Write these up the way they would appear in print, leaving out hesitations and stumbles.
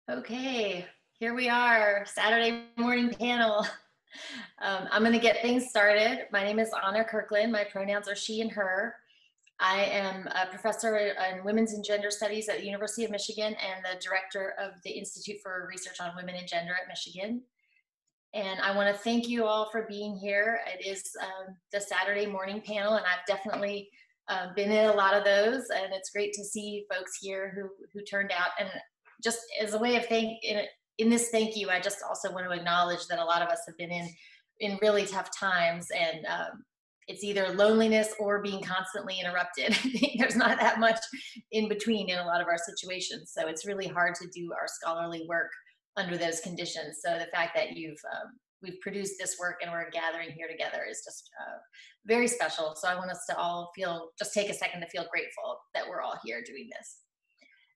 Okay, here we are, Saturday morning panel. I'm going to get things started. My name is Anna Kirkland. My pronouns are she and her. I am a professor in women's and gender studies at the University of Michigan and the director of the Institute for Research on Women and Gender at Michigan. And I want to thank you all for being here. It is the Saturday morning panel, and I've definitely been in a lot of those, and it's great to see folks here who turned out. And just as a way of in this thank you, I just also want to acknowledge that a lot of us have been in really tough times, and it's either loneliness or being constantly interrupted. There's not that much in between in a lot of our situations, so it's really hard to do our scholarly work under those conditions. So the fact that we've produced this work and we're gathering here together is just very special. So I want us to all just take a second to feel grateful that we're all here doing this.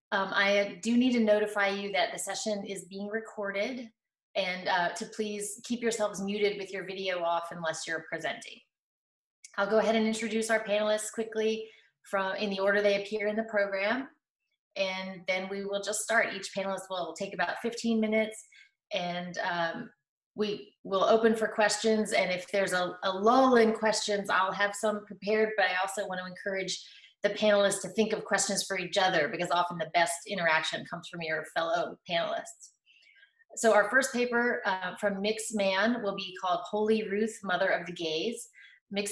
I do need to notify you that the session is being recorded, and to please keep yourselves muted with your video off unless you're presenting. I'll go ahead and introduce our panelists quickly in the order they appear in the program, and then we will just start. Each panelist will take about 15 minutes, and we will open for questions, and if there's a lull in questions, I'll have some prepared, but I also want to encourage the panelists to think of questions for each other, because often the best interaction comes from your fellow panelists. So our first paper from Mann will be called Holy Ruth, Mother of the Gays.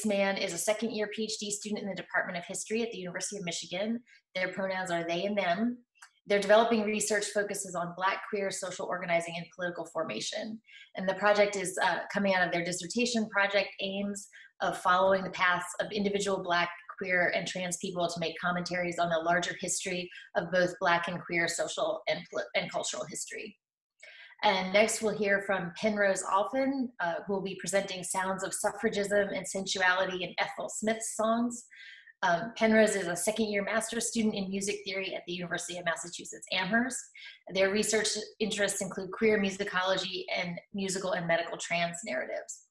Mann is a second-year PhD student in the Department of History at the University of Michigan. Their pronouns are they and them. Their developing research focuses on Black queer social organizing and political formation. And the project is coming out of their dissertation project aims of following the paths of individual Black, queer, and trans people to make commentaries on the larger history of both Black and queer social and cultural history. And next we'll hear from Penrose Allphin, who will be presenting sounds of suffragism and sensuality in Ethel Smyth's songs. Penrose is a second-year master's student in music theory at the University of Massachusetts Amherst. Their research interests include queer musicology and musical and medical trans narratives.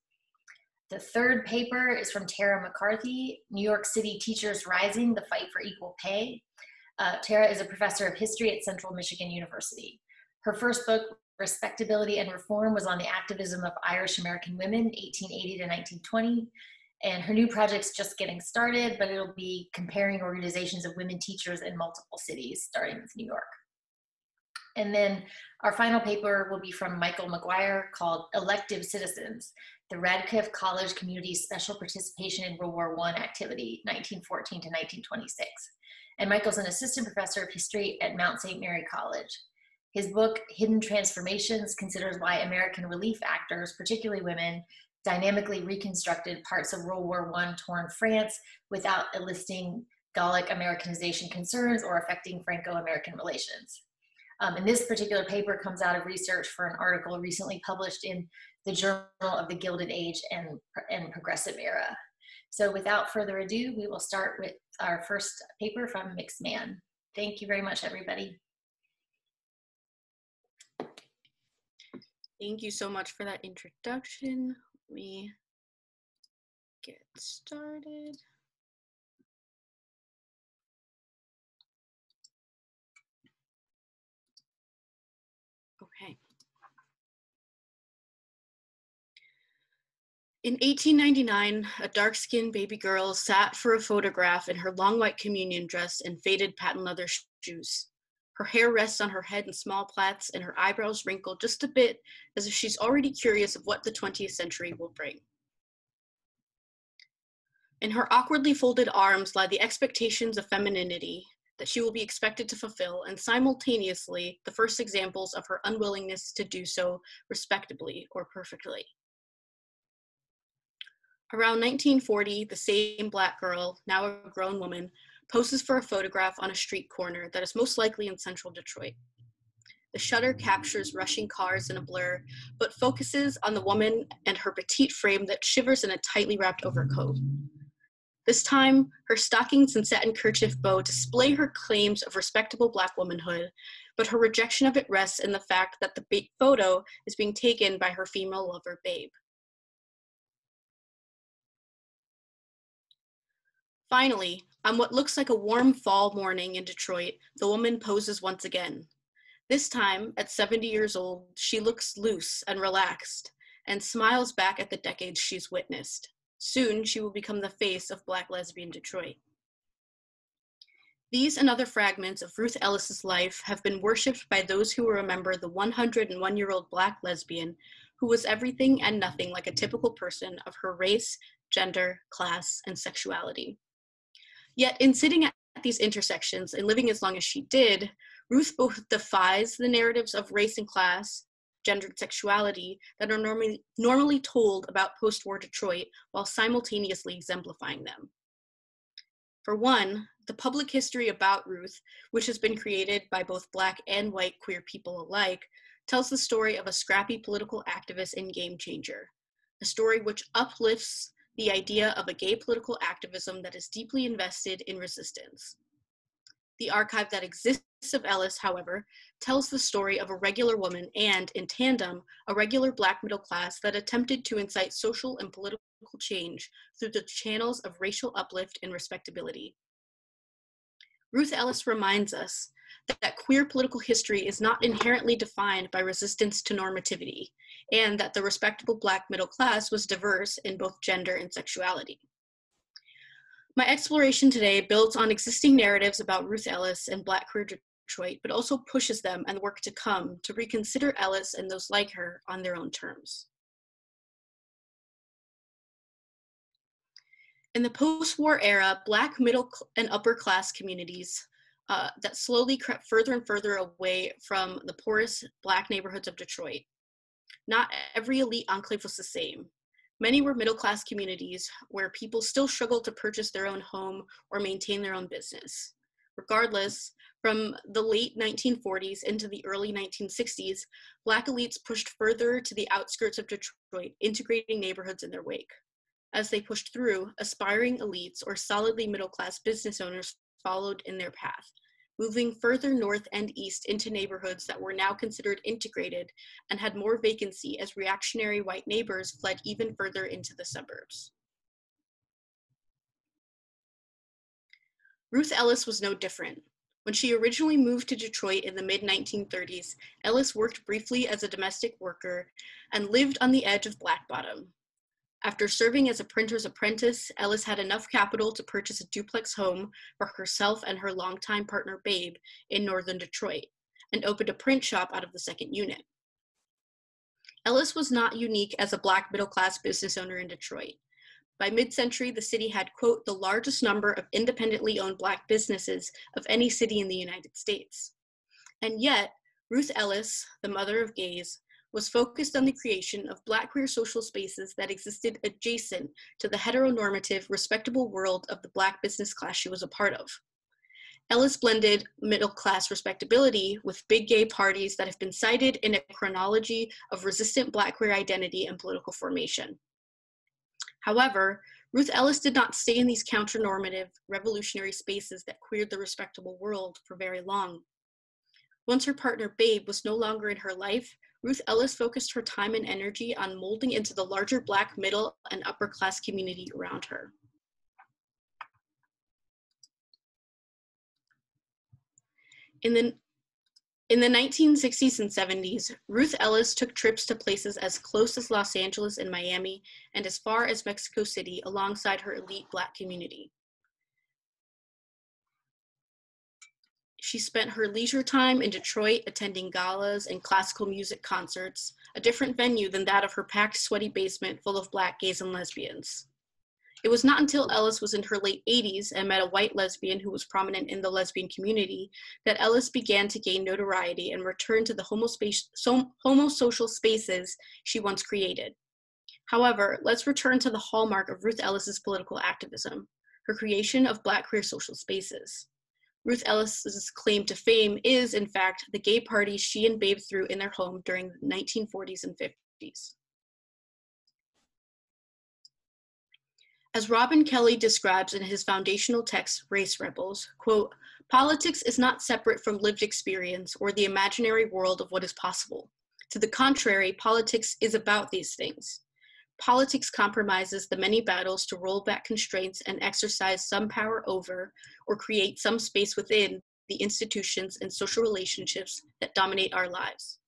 The third paper is from Tara McCarthy, New York City Teachers Rising, The Fight for Equal Pay. Tara is a professor of history at Central Michigan University. Her first book, Respectability and Reform, was on the activism of Irish American women, 1880 to 1920. And her new project's just getting started, but it'll be comparing organizations of women teachers in multiple cities, starting with New York. And then our final paper will be from Michael McGuire, called Elective Citizens, the Radcliffe College Community's Special Participation in World War I Activity, 1914 to 1926. And Michael's an assistant professor of history at Mount St. Mary College. His book, Hidden Transformations, considers why American relief actors, particularly women, dynamically reconstructed parts of World War I torn France without eliciting Gallic Americanization concerns or affecting Franco-American relations. And this particular paper comes out of research for an article recently published in the Journal of the Gilded Age and Progressive Era. So without further ado, we will start with our first paper from Mann. Thank you very much, everybody. Thank you so much for that introduction. Let me get started. Okay. In 1899, a dark-skinned baby girl sat for a photograph in her long white communion dress and faded patent leather shoes. Her hair rests on her head in small plaits, and her eyebrows wrinkle just a bit, as if she's already curious of what the 20th century will bring. In her awkwardly folded arms lie the expectations of femininity that she will be expected to fulfill, and simultaneously the first examples of her unwillingness to do so respectably or perfectly. Around 1940, the same Black girl, now a grown woman, poses for a photograph on a street corner that is most likely in central Detroit. The shutter captures rushing cars in a blur, but focuses on the woman and her petite frame that shivers in a tightly wrapped overcoat. This time, her stockings and satin kerchief bow display her claims of respectable Black womanhood, but her rejection of it rests in the fact that the photo is being taken by her female lover, Babe. Finally, on what looks like a warm fall morning in Detroit, the woman poses once again. This time, at 70 years old, she looks loose and relaxed and smiles back at the decades she's witnessed. Soon, she will become the face of Black lesbian Detroit. These and other fragments of Ruth Ellis's life have been worshipped by those who remember the 101-year-old Black lesbian who was everything and nothing like a typical person of her race, gender, class, and sexuality. Yet in sitting at these intersections and living as long as she did, Ruth both defies the narratives of race and class, gender and sexuality that are normally told about post-war Detroit while simultaneously exemplifying them. For one, the public history about Ruth, which has been created by both Black and white queer people alike, tells the story of a scrappy political activist and game changer, a story which uplifts the idea of a gay political activism that is deeply invested in resistance. The archive that exists of Ellis, however, tells the story of a regular woman and, in tandem, a regular Black middle class that attempted to incite social and political change through the channels of racial uplift and respectability. Ruth Ellis reminds us that queer political history is not inherently defined by resistance to normativity, and that the respectable Black middle class was diverse in both gender and sexuality. My exploration today builds on existing narratives about Ruth Ellis and Black queer Detroit, but also pushes them and the work to come to reconsider Ellis and those like her on their own terms. In the post-war era, Black middle and upper class communities that slowly crept further and further away from the poorest Black neighborhoods of Detroit. Not every elite enclave was the same. Many were middle-class communities where people still struggled to purchase their own home or maintain their own business. Regardless, from the late 1940s into the early 1960s, Black elites pushed further to the outskirts of Detroit, integrating neighborhoods in their wake. As they pushed through, aspiring elites or solidly middle-class business owners followed in their path, moving further north and east into neighborhoods that were now considered integrated and had more vacancy as reactionary white neighbors fled even further into the suburbs. Ruth Ellis was no different. When she originally moved to Detroit in the mid-1930s, Ellis worked briefly as a domestic worker and lived on the edge of Black Bottom. After serving as a printer's apprentice, Ellis had enough capital to purchase a duplex home for herself and her longtime partner, Babe, in northern Detroit, and opened a print shop out of the second unit. Ellis was not unique as a Black middle-class business owner in Detroit. By mid-century, the city had, quote, the largest number of independently owned Black businesses of any city in the United States. And yet, Ruth Ellis, the mother of gays, was focused on the creation of Black queer social spaces that existed adjacent to the heteronormative, respectable world of the Black business class she was a part of. Ellis blended middle-class respectability with big gay parties that have been cited in a chronology of resistant Black queer identity and political formation. However, Ruth Ellis did not stay in these counter-normative, revolutionary spaces that queered the respectable world for very long. Once her partner, Babe, was no longer in her life, Ruth Ellis focused her time and energy on molding into the larger Black middle and upper class community around her. In the 1960s and 70s, Ruth Ellis took trips to places as close as Los Angeles and Miami and as far as Mexico City alongside her elite Black community. She spent her leisure time in Detroit attending galas and classical music concerts, a different venue than that of her packed, sweaty basement full of Black gays and lesbians. It was not until Ellis was in her late 80s and met a white lesbian who was prominent in the lesbian community that Ellis began to gain notoriety and return to the homosocial spaces she once created. However, let's return to the hallmark of Ruth Ellis's political activism, her creation of Black queer social spaces. Ruth Ellis's claim to fame is, in fact, the gay parties she and Babe threw in their home during the 1940s and 50s. As Robin Kelley describes in his foundational text, Race Rebels, quote, politics is not separate from lived experience or the imaginary world of what is possible. To the contrary, politics is about these things. Politics compromises the many battles to roll back constraints and exercise some power over or create some space within the institutions and social relationships that dominate our lives.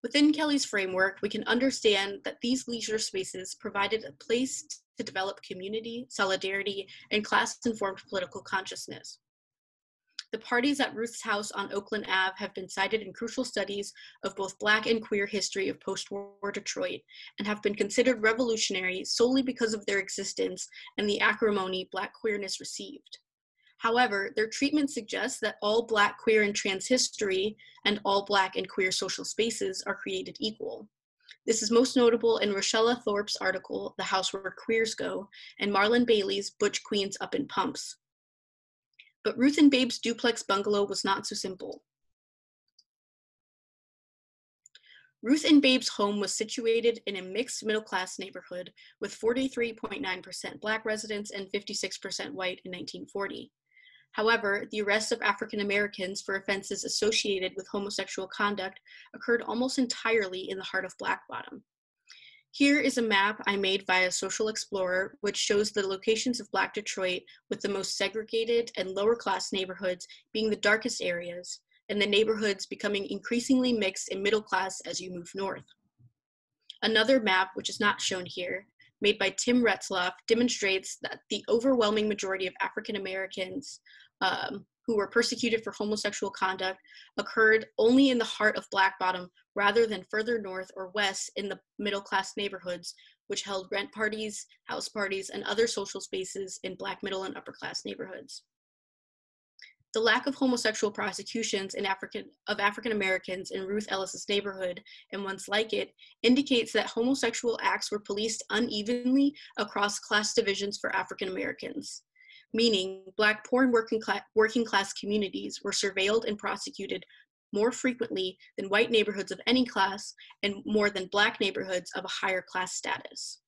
Within Kelly's framework, we can understand that these leisure spaces provided a place to develop community, solidarity, and class-informed political consciousness. The parties at Ruth's house on Oakland Ave have been cited in crucial studies of both Black and queer history of post-war Detroit and have been considered revolutionary solely because of their existence and the acrimony Black queerness received. However, their treatment suggests that all Black, queer, and trans history and all Black and queer social spaces are created equal. This is most notable in Rochella Thorpe's article, The House Where Queers Go, and Marlon Bailey's Butch Queens Up in Pumps. But Ruth and Babe's duplex bungalow was not so simple. Ruth and Babe's home was situated in a mixed middle-class neighborhood with 43.9% Black residents and 56% white in 1940. However, the arrest of African Americans for offenses associated with homosexual conduct occurred almost entirely in the heart of Black Bottom. Here is a map I made via Social Explorer, which shows the locations of Black Detroit with the most segregated and lower class neighborhoods being the darkest areas, and the neighborhoods becoming increasingly mixed and middle class as you move north. Another map, which is not shown here, made by Tim Retzloff, demonstrates that the overwhelming majority of African Americans who were persecuted for homosexual conduct occurred only in the heart of Black Bottom rather than further north or west in the middle-class neighborhoods, which held rent parties, house parties, and other social spaces in Black middle and upper-class neighborhoods. The lack of homosexual prosecutions of African Americans in Ruth Ellis's neighborhood and ones like it indicates that homosexual acts were policed unevenly across class divisions for African Americans, meaning Black poor and working class communities were surveilled and prosecuted more frequently than white neighborhoods of any class and more than Black neighborhoods of a higher class status.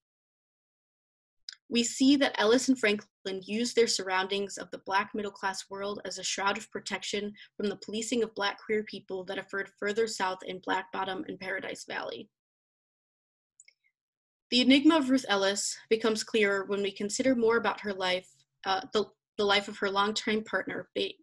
We see that Ellis and Franklin used their surroundings of the Black middle-class world as a shroud of protection from the policing of Black queer people that occurred further south in Black Bottom and Paradise Valley. The enigma of Ruth Ellis becomes clearer when we consider more about her life, the life of her longtime partner, Babe.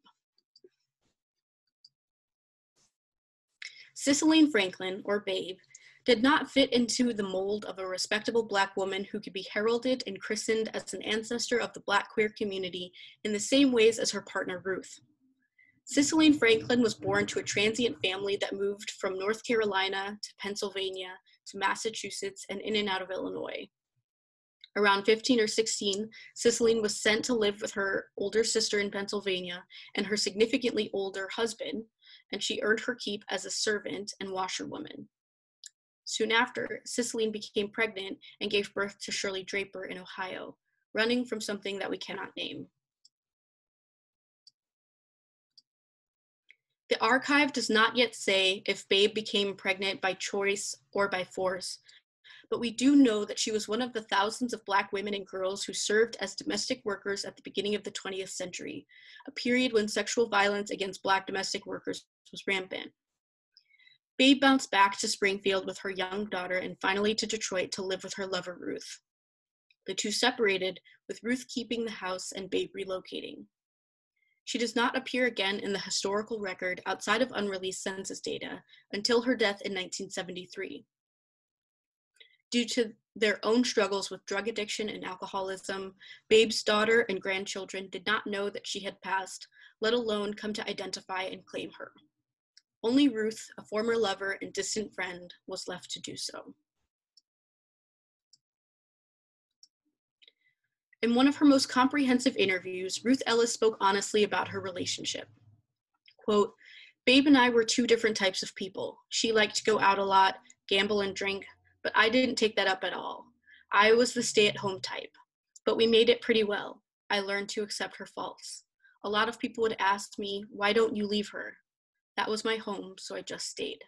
Cicelyne Franklin, or Babe, did not fit into the mold of a respectable Black woman who could be heralded and christened as an ancestor of the Black queer community in the same ways as her partner Ruth. Cicelyne Franklin was born to a transient family that moved from North Carolina to Pennsylvania to Massachusetts and in and out of Illinois. Around 15 or 16, Cicelyne was sent to live with her older sister in Pennsylvania and her significantly older husband, and she earned her keep as a servant and washerwoman. Soon after, Cicelyne became pregnant and gave birth to Shirley Draper in Ohio, running from something that we cannot name. The archive does not yet say if Babe became pregnant by choice or by force, but we do know that she was one of the thousands of Black women and girls who served as domestic workers at the beginning of the 20th century, a period when sexual violence against Black domestic workers was rampant. Babe bounced back to Springfield with her young daughter and finally to Detroit to live with her lover, Ruth. The two separated, with Ruth keeping the house and Babe relocating. She does not appear again in the historical record outside of unreleased census data until her death in 1973. Due to their own struggles with drug addiction and alcoholism, Babe's daughter and grandchildren did not know that she had passed, let alone come to identify and claim her. Only Ruth, a former lover and distant friend, was left to do so. In one of her most comprehensive interviews, Ruth Ellis spoke honestly about her relationship. Quote, "Babe and I were two different types of people. She liked to go out a lot, gamble and drink, but I didn't take that up at all. I was the stay-at-home type, but we made it pretty well. I learned to accept her faults. A lot of people would ask me, why don't you leave her? That was my home, so I just stayed."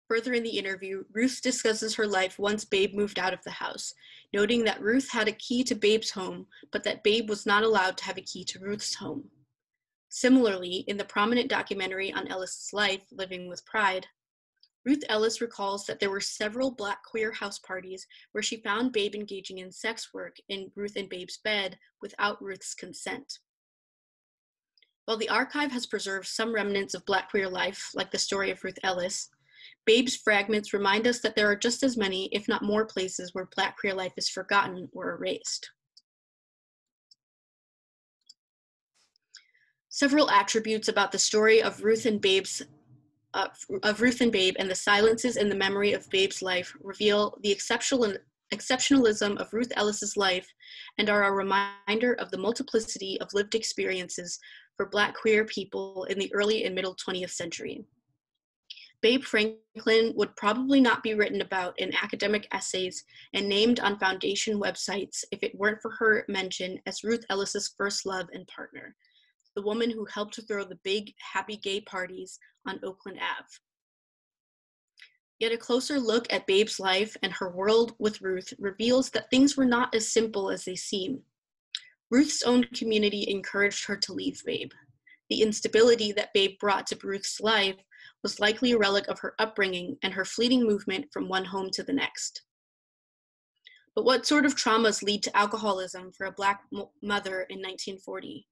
Further in the interview, Ruth discusses her life once Babe moved out of the house, noting that Ruth had a key to Babe's home, but that Babe was not allowed to have a key to Ruth's home. Similarly, in the prominent documentary on Ellis's life, Living with Pride, Ruth Ellis recalls that there were several Black queer house parties where she found Babe engaging in sex work in Ruth and Babe's bed without Ruth's consent. While the archive has preserved some remnants of Black queer life, like the story of Ruth Ellis, Babe's fragments remind us that there are just as many, if not more, places where Black queer life is forgotten or erased. Several attributes about the story of Ruth and Babe and the silences in the memory of Babe's life reveal the exceptionalism of Ruth Ellis's life and are a reminder of the multiplicity of lived experiences for Black queer people in the early and middle 20th century. Babe Franklin would probably not be written about in academic essays and named on foundation websites if it weren't for her mention as Ruth Ellis's first love and partner, the woman who helped to throw the big, happy gay parties on Oakland Ave. Yet a closer look at Babe's life and her world with Ruth reveals that things were not as simple as they seem. Ruth's own community encouraged her to leave Babe. The instability that Babe brought to Ruth's life was likely a relic of her upbringing and her fleeting movement from one home to the next. But what sort of traumas lead to alcoholism for a Black mother in 1940?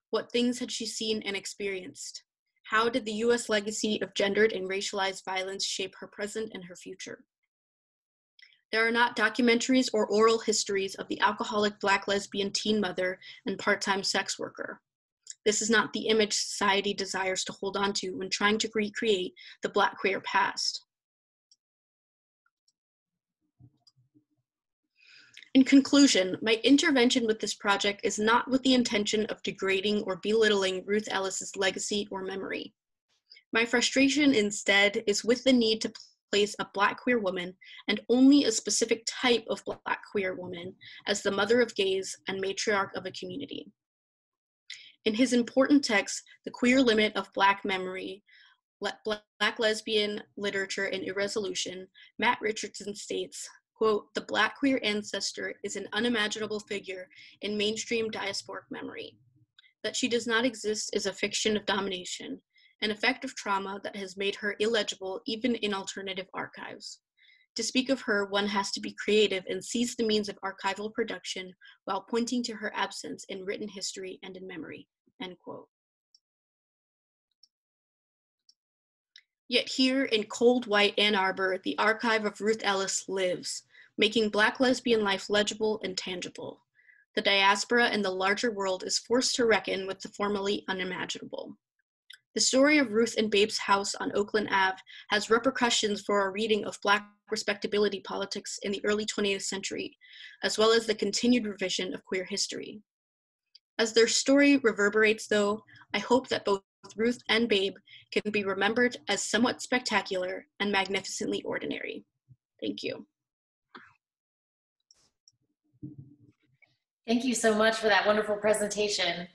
What things had she seen and experienced? How did the US legacy of gendered and racialized violence shape her present and her future? There are not documentaries or oral histories of the alcoholic Black lesbian teen mother and part-time sex worker. This is not the image society desires to hold on to when trying to recreate the Black queer past. In conclusion, my intervention with this project is not with the intention of degrading or belittling Ruth Ellis's legacy or memory. My frustration instead is with the need to place a Black queer woman, and only a specific type of Black queer woman, as the mother of gays and matriarch of a community. In his important text, The Queer Limit of Black Memory, Black Lesbian Literature in Irresolution, Matt Richardson states, quote, "The Black queer ancestor is an unimaginable figure in mainstream diasporic memory. That she does not exist is a fiction of domination, an effect of trauma that has made her illegible even in alternative archives. To speak of her, one has to be creative and seize the means of archival production while pointing to her absence in written history and in memory," end quote. Yet here in cold white Ann Arbor, the archive of Ruth Ellis lives, making Black lesbian life legible and tangible. The diaspora and the larger world is forced to reckon with the formerly unimaginable. The story of Ruth and Babe's house on Oakland Ave has repercussions for our reading of Black respectability politics in the early 20th century, as well as the continued revision of queer history. As their story reverberates, though, I hope that both Ruth and Babe can be remembered as somewhat spectacular and magnificently ordinary. Thank you. Thank you so much for that wonderful presentation.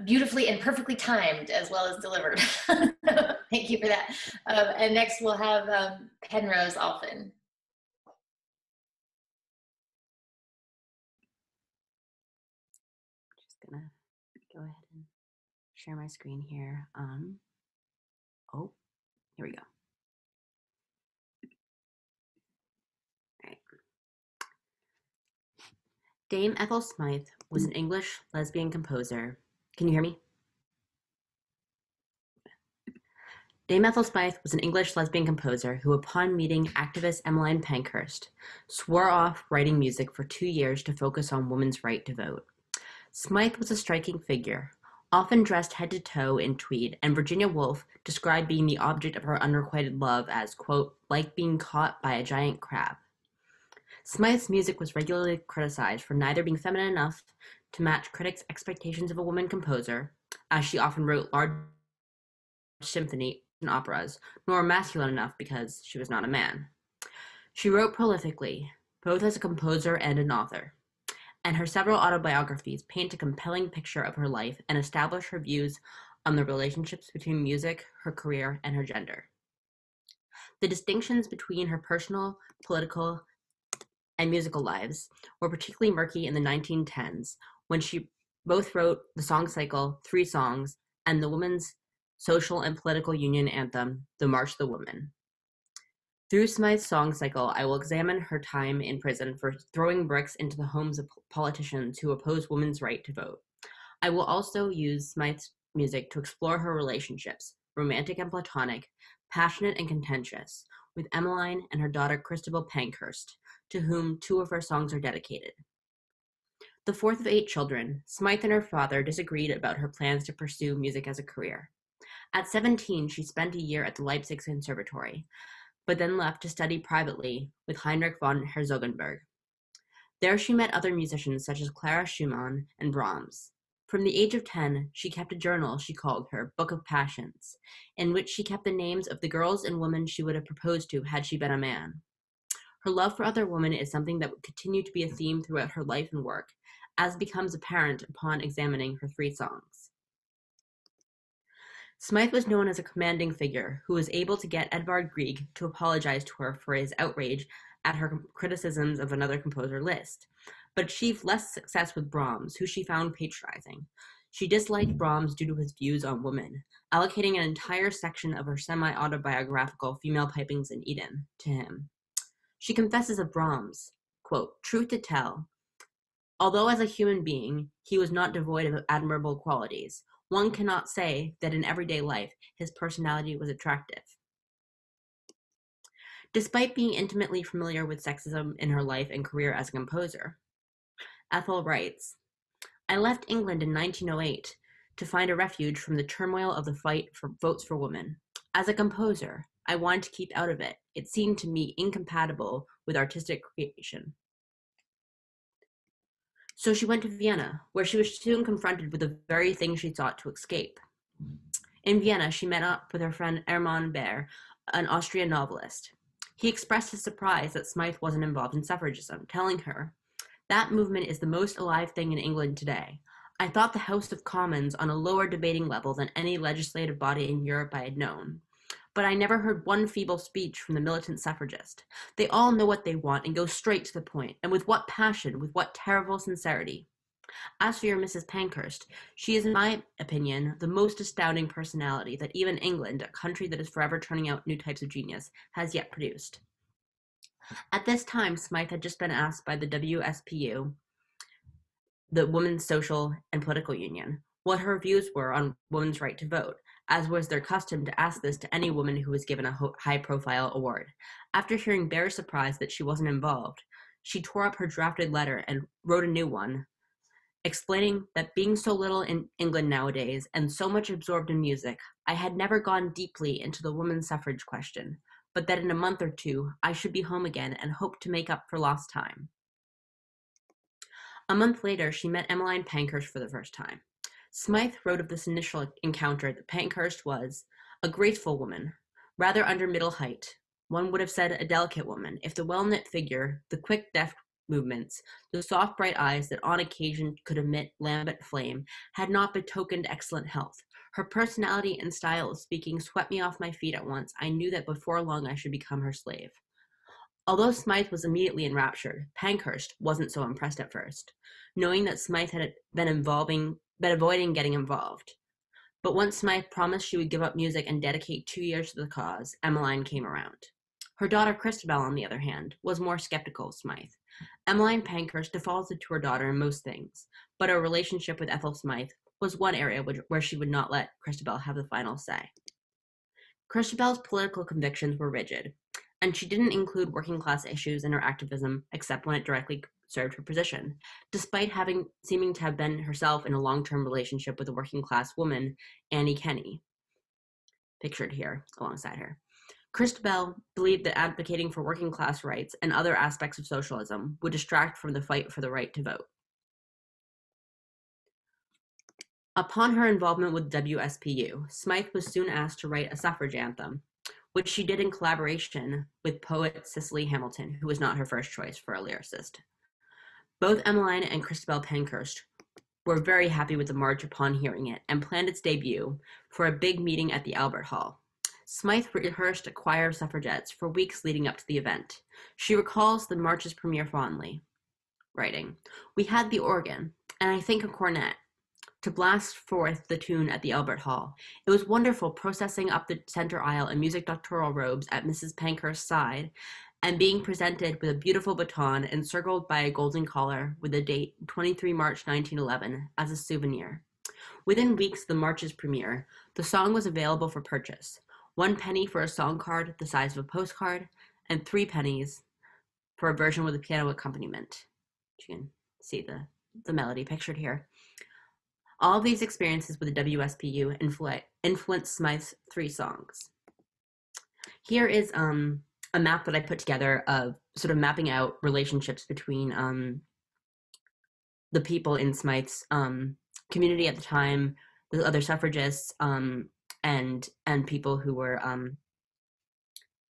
Beautifully and perfectly timed as well as delivered. Thank you for that. And next we'll have Penrose Allphin. Just gonna go ahead and share my screen here. Oh, here we go. All right. Dame Ethel Smyth was an English lesbian composer. Can you hear me? Dame Ethel Smyth was an English lesbian composer who, upon meeting activist Emmeline Pankhurst, swore off writing music for 2 years to focus on women's right to vote. Smyth was a striking figure, often dressed head to toe in tweed, and Virginia Woolf described being the object of her unrequited love as, quote, like being caught by a giant crab. Smyth's music was regularly criticized for neither being feminine enough to match critics' expectations of a woman composer, as she often wrote large symphony and operas, nor masculine enough because she was not a man. She wrote prolifically, both as a composer and an author, and her several autobiographies paint a compelling picture of her life and establish her views on the relationships between music, her career, and her gender. The distinctions between her personal, political, and musical lives were particularly murky in the 1910s, when she both wrote the song cycle, 3 Songs, and the women's social and political union anthem, The March of the Women. Through Smyth's song cycle, I will examine her time in prison for throwing bricks into the homes of politicians who oppose women's right to vote. I will also use Smyth's music to explore her relationships, romantic and platonic, passionate and contentious, with Emmeline and her daughter Christabel Pankhurst, to whom 2 of her songs are dedicated. The fourth of 8 children, Smyth and her father disagreed about her plans to pursue music as a career. At 17, she spent a year at the Leipzig Conservatory, but then left to study privately with Heinrich von Herzogenberg. There she met other musicians such as Clara Schumann and Brahms. From the age of 10, she kept a journal she called her Book of Passions, in which she kept the names of the girls and women she would have proposed to had she been a man. Her love for other women is something that would continue to be a theme throughout her life and work, as becomes apparent upon examining her 3 songs. Smyth was known as a commanding figure who was able to get Edvard Grieg to apologize to her for his outrage at her criticisms of another composer list, but achieved less success with Brahms, who she found patronizing. She disliked Brahms due to his views on women, allocating an entire section of her semi-autobiographical Female Pipings in Eden to him. She confesses of Brahms, quote, "Truth to tell, although as a human being he was not devoid of admirable qualities, one cannot say that in everyday life his personality was attractive." Despite being intimately familiar with sexism in her life and career as a composer, Ethel writes, "I left England in 1908 to find a refuge from the turmoil of the fight for votes for women. As a composer, I wanted to keep out of it. It seemed to me incompatible with artistic creation. So she went to Vienna, where she was soon confronted with the very thing she sought to escape. In Vienna, she met up with her friend Hermann Baer, an Austrian novelist. He expressed his surprise that Smyth wasn't involved in suffragism, telling her, "That movement is the most alive thing in England today. I thought the House of Commons on a lower debating level than any legislative body in Europe I had known. But I never heard one feeble speech from the militant suffragist. They all know what they want and go straight to the point, and with what passion, with what terrible sincerity. As for your Mrs. Pankhurst, she is, in my opinion, the most astounding personality that even England, a country that is forever turning out new types of genius, has yet produced." At this time, Smyth had just been asked by the WSPU, the Women's Social and Political Union, what her views were on women's right to vote, as was their custom to ask this to any woman who was given a high-profile award. After hearing Baer's surprise that she wasn't involved, she tore up her drafted letter and wrote a new one, explaining that being so little in England nowadays and so much absorbed in music, I had never gone deeply into the women's suffrage question, but that in a month or 2, I should be home again and hoped to make up for lost time. A month later, she met Emmeline Pankhurst for the first time. Smyth wrote of this initial encounter that Pankhurst was a graceful woman, rather under middle height. One would have said a delicate woman, if the well-knit figure, the quick, deft movements, the soft, bright eyes that on occasion could emit lambent flame, had not betokened excellent health. Her personality and style of speaking swept me off my feet at once. I knew that before long I should become her slave. Although Smyth was immediately enraptured, Pankhurst wasn't so impressed at first, knowing that Smyth had been avoiding getting involved. But once Smyth promised she would give up music and dedicate 2 years to the cause, Emmeline came around. Her daughter Christabel, on the other hand, was more skeptical of Smyth. Emmeline Pankhurst defaulted to her daughter in most things, but her relationship with Ethel Smyth was one area where she would not let Christabel have the final say. Christabel's political convictions were rigid, and she didn't include working-class issues in her activism except when it directly served her position, despite seeming to have been herself in a long-term relationship with a working-class woman, Annie Kenney, pictured here alongside her. Christabel believed that advocating for working-class rights and other aspects of socialism would distract from the fight for the right to vote. Upon her involvement with WSPU, Smyth was soon asked to write a suffrage anthem, which she did in collaboration with poet Cicely Hamilton, who was not her first choice for a lyricist. Both Emmeline and Christabel Pankhurst were very happy with the march upon hearing it and planned its debut for a big meeting at the Albert Hall. Smyth rehearsed a choir of suffragettes for weeks leading up to the event. She recalls the march's premiere fondly, writing, "We had the organ, and I think a cornet, to blast forth the tune at the Albert Hall. It was wonderful processing up the center aisle in music doctoral robes at Mrs. Pankhurst's side and being presented with a beautiful baton encircled by a golden collar with the date 23 March 1911 as a souvenir. Within weeks of the march's premiere, the song was available for purchase. 1 penny for a song card the size of a postcard, and 3 pennies for a version with a piano accompaniment. You can see the melody pictured here. All of these experiences with the WSPU influenced Smyth's 3 songs. Here is a map that I put together of sort of mapping out relationships between the people in Smyth's community at the time, the other suffragists, and people who were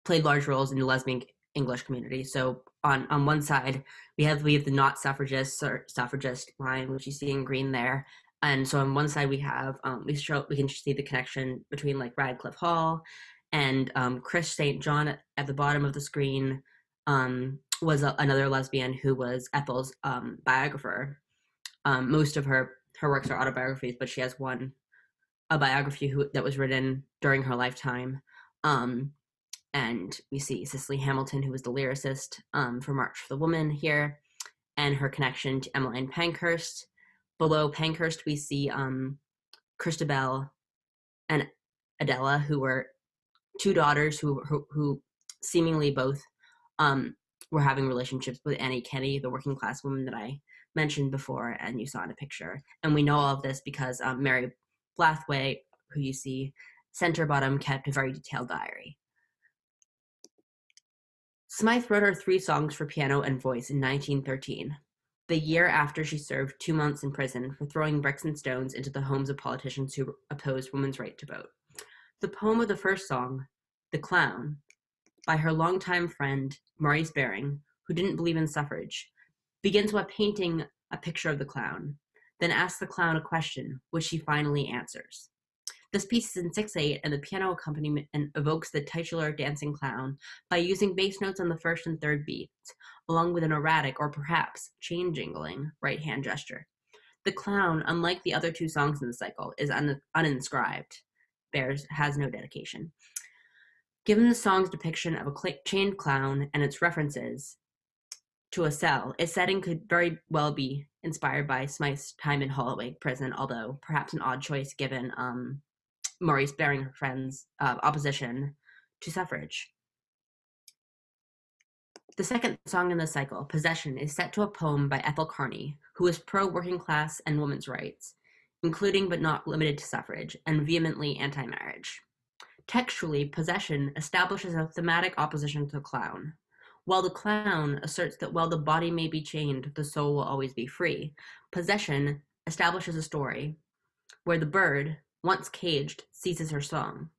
played large roles in the lesbian English community. So on one side, we have the not suffragists or suffragist line, which you see in green there. And so on one side we have we can see the connection between like Radcliffe Hall and Chris St. John at the bottom of the screen was another lesbian who was Ethel's biographer. Most of her works are autobiographies, but she has a biography that was written during her lifetime. And we see Cicely Hamilton, who was the lyricist for March for the Woman here, and her connection to Emmeline Pankhurst. Below Pankhurst, we see Christabel and Adela, who were 2 daughters who seemingly both were having relationships with Annie Kenney, the working class woman that I mentioned before and you saw in a picture. And we know all of this because Mary Blathway, who you see center bottom, kept a very detailed diary. Smyth wrote her 3 songs for piano and voice in 1913, the year after she served 2 months in prison for throwing bricks and stones into the homes of politicians who opposed women's right to vote. The poem of the first song, The Clown, by her longtime friend Maurice Baring, who didn't believe in suffrage, begins by painting a picture of the clown, then asks the clown a question, which she finally answers. This piece is in 6/8, and the piano accompaniment evokes the titular dancing clown by using bass notes on the first and third beats, along with an erratic or perhaps chain-jingling right-hand gesture. The clown, unlike the other 2 songs in the cycle, is uninscribed. Has no dedication. Given the song's depiction of a chained clown and its references to a cell, its setting could very well be inspired by Smyth's time in Holloway prison, although perhaps an odd choice given Maurice Baring, her friend's opposition to suffrage. The second song in the cycle, Possession, is set to a poem by Ethel Carney, who is pro-working class and women's rights, including but not limited to suffrage, and vehemently anti-marriage. Textually, Possession establishes a thematic opposition to the clown. While the clown asserts that while the body may be chained, the soul will always be free, Possession establishes a story where the bird, once caged, ceases her song.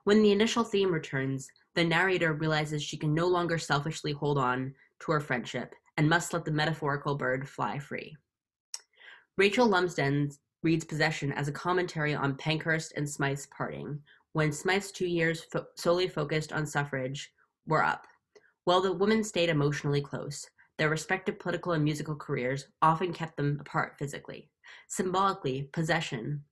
When the initial theme returns, the narrator realizes she can no longer selfishly hold on to her friendship and must let the metaphorical bird fly free. Rachel Lumsden reads Possession as a commentary on Pankhurst and Smyth's parting, when Smyth's 2 years solely focused on suffrage were up. While the women stayed emotionally close, their respective political and musical careers often kept them apart physically. Symbolically, Possession,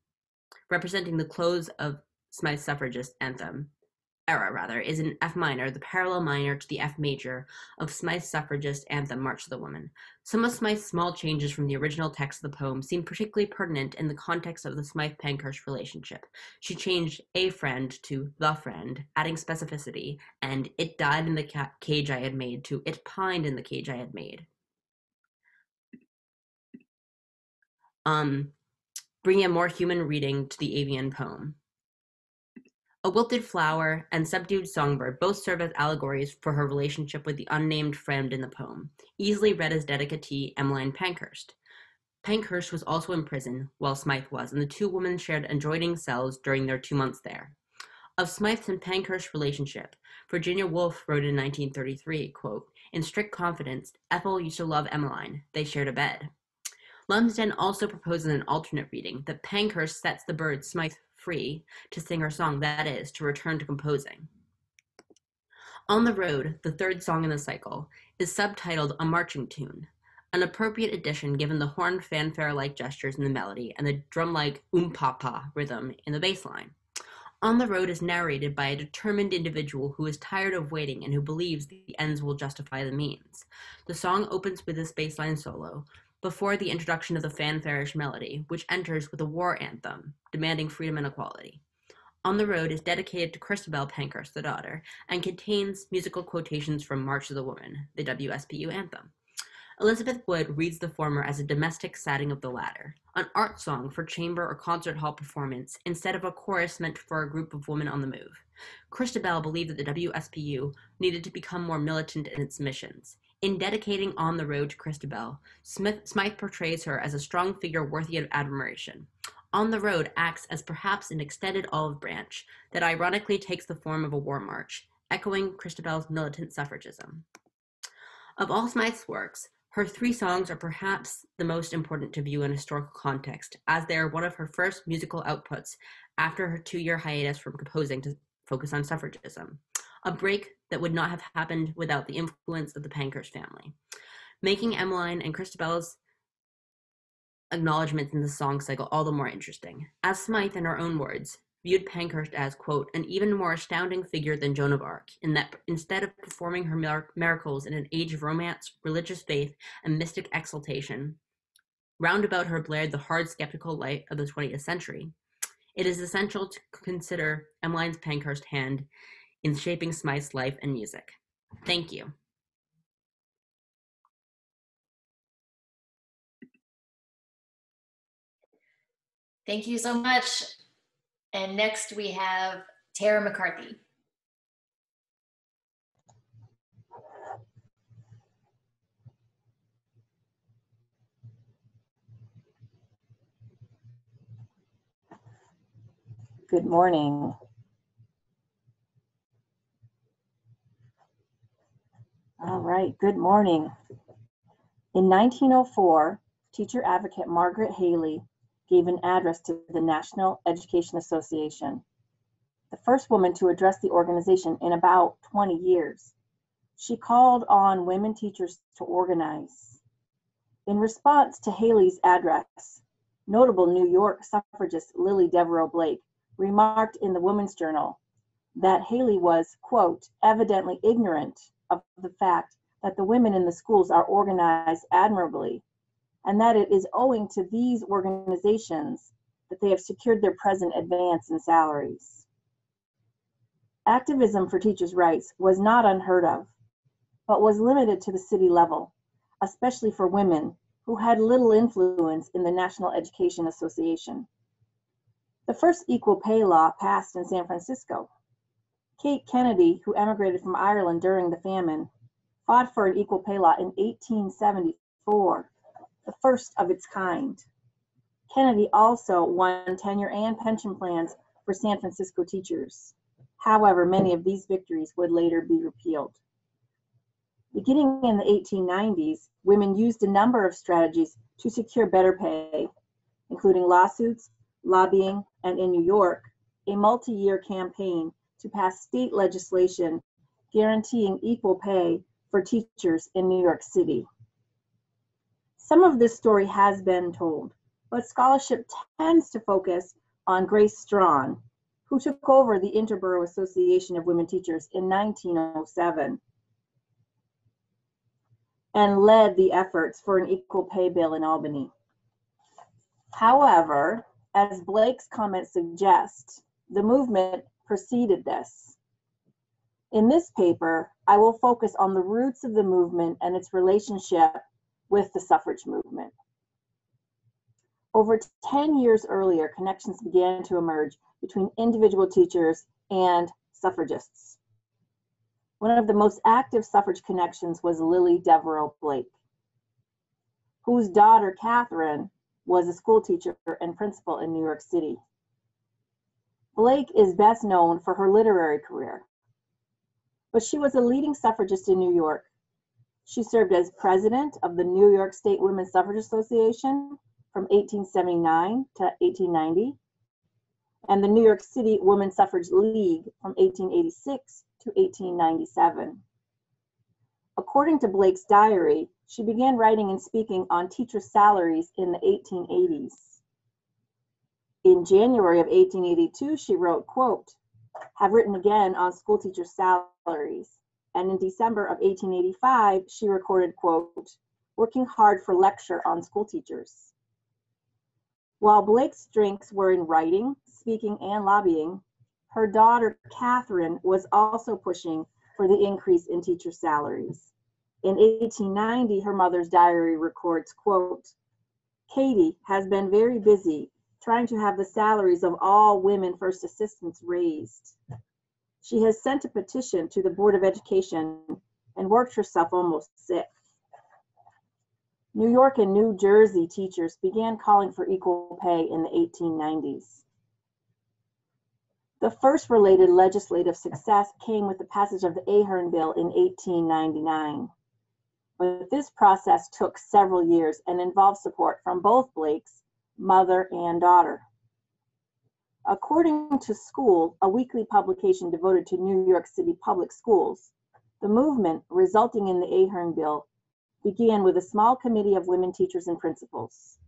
representing the close of Smyth's suffragist era, is in F minor, the parallel minor to the F major of Smyth's suffragist anthem, March of the Woman. Some of Smyth's small changes from the original text of the poem seem particularly pertinent in the context of the Smyth-Pankhurst relationship. She changed a friend to the friend, adding specificity, and it died in the cage I had made to it pined in the cage I had made. Bringing a more human reading to the avian poem. A wilted flower and subdued songbird both serve as allegories for her relationship with the unnamed friend in the poem, easily read as dedicatee Emmeline Pankhurst. Pankhurst was also in prison, while Smyth was, and the 2 women shared adjoining cells during their 2 months there. Of Smyth's and Pankhurst's relationship, Virginia Woolf wrote in 1933, quote, "In strict confidence, Ethel used to love Emmeline. They shared a bed." Lumsden also proposes an alternate reading that Pankhurst sets the bird Smyth free to sing her song, that is, to return to composing. On the Road, the 3rd song in the cycle, is subtitled A Marching Tune, an appropriate addition given the horn fanfare-like gestures in the melody and the drum-like pa rhythm in the bass line. On the Road is narrated by a determined individual who is tired of waiting and who believes the ends will justify the means. The song opens with this bassline solo, before the introduction of the fanfarish melody, which enters with a war anthem demanding freedom and equality. On the Road is dedicated to Christabel Pankhurst, the daughter, and contains musical quotations from March of the Woman, the WSPU anthem. Elizabeth Wood reads the former as a domestic setting of the latter, an art song for chamber or concert hall performance instead of a chorus meant for a group of women on the move. Christabel believed that the WSPU needed to become more militant in its missions. In dedicating On the Road to Christabel, Smyth portrays her as a strong figure worthy of admiration. On the Road acts as perhaps an extended olive branch that ironically takes the form of a war march, echoing Christabel's militant suffragism. Of all Smyth's works, her 3 songs are perhaps the most important to view in historical context, as they are one of her first musical outputs after her 2-year hiatus from composing to focus on suffragism, a break that would not have happened without the influence of the Pankhurst family, making Emmeline and Christabel's acknowledgments in the song cycle all the more interesting. As Smyth, in her own words, viewed Pankhurst as, quote, an even more astounding figure than Joan of Arc, in that instead of performing her miracles in an age of romance, religious faith, and mystic exaltation, round about her blared the hard skeptical light of the 20th century, it is essential to consider Emmeline's Pankhurst hand in shaping Smyth's life and music. Thank you. Thank you so much. And next we have Tara McCarthy. Good morning. All right, good morning. In 1904, teacher advocate Margaret Haley gave an address to the National Education Association, the first woman to address the organization in about 20 years. She called on women teachers to organize. In response to Haley's address, notable New York suffragist Lily Devereux Blake remarked in the Women's Journal that Haley was, quote, evidently ignorant of the fact that the women in the schools are organized admirably, and that it is owing to these organizations that they have secured their present advance in salaries. Activism for teachers' rights was not unheard of, but was limited to the city level, especially for women who had little influence in the National Education Association. The first equal pay law passed in San Francisco. Kate Kennedy, who emigrated from Ireland during the famine, fought for an equal pay law in 1874, the first of its kind. Kennedy also won tenure and pension plans for San Francisco teachers. However, many of these victories would later be repealed. Beginning in the 1890s, women used a number of strategies to secure better pay, including lawsuits, lobbying, and in New York, a multi-year campaign to pass state legislation guaranteeing equal pay for teachers in New York City. Some of this story has been told, but scholarship tends to focus on Grace Strawn, who took over the Interborough Association of Women Teachers in 1907 and led the efforts for an equal pay bill in Albany. However, as Blake's comments suggest, the movement preceded this. In this paper, I will focus on the roots of the movement and its relationship with the suffrage movement. Over 10 years earlier, connections began to emerge between individual teachers and suffragists. One of the most active suffrage connections was Lily Devereux Blake, whose daughter, Catherine, was a school teacher and principal in New York City. Blake is best known for her literary career, but she was a leading suffragist in New York. She served as president of the New York State Women's Suffrage Association from 1879 to 1890, and the New York City Women's Suffrage League from 1886 to 1897. According to Blake's diary, she began writing and speaking on teacher salaries in the 1880s. In January of 1882, she wrote, quote, have written again on school teacher salaries. And in December of 1885, she recorded, quote, working hard for lecture on school teachers. While Blake's strengths were in writing, speaking, and lobbying, her daughter, Catherine, was also pushing for the increase in teacher salaries. In 1890, her mother's diary records, quote, "Katie has been very busy trying to have the salaries of all women first assistants raised. She has sent a petition to the Board of Education and worked herself almost sick." New York and New Jersey teachers began calling for equal pay in the 1890s. The first related legislative success came with the passage of the Ahern Bill in 1899. But this process took several years and involved support from both Blake's mother and daughter. According to School, a weekly publication devoted to New York City public schools, the movement resulting in the Ahern Bill began with a small committee of women teachers and principals.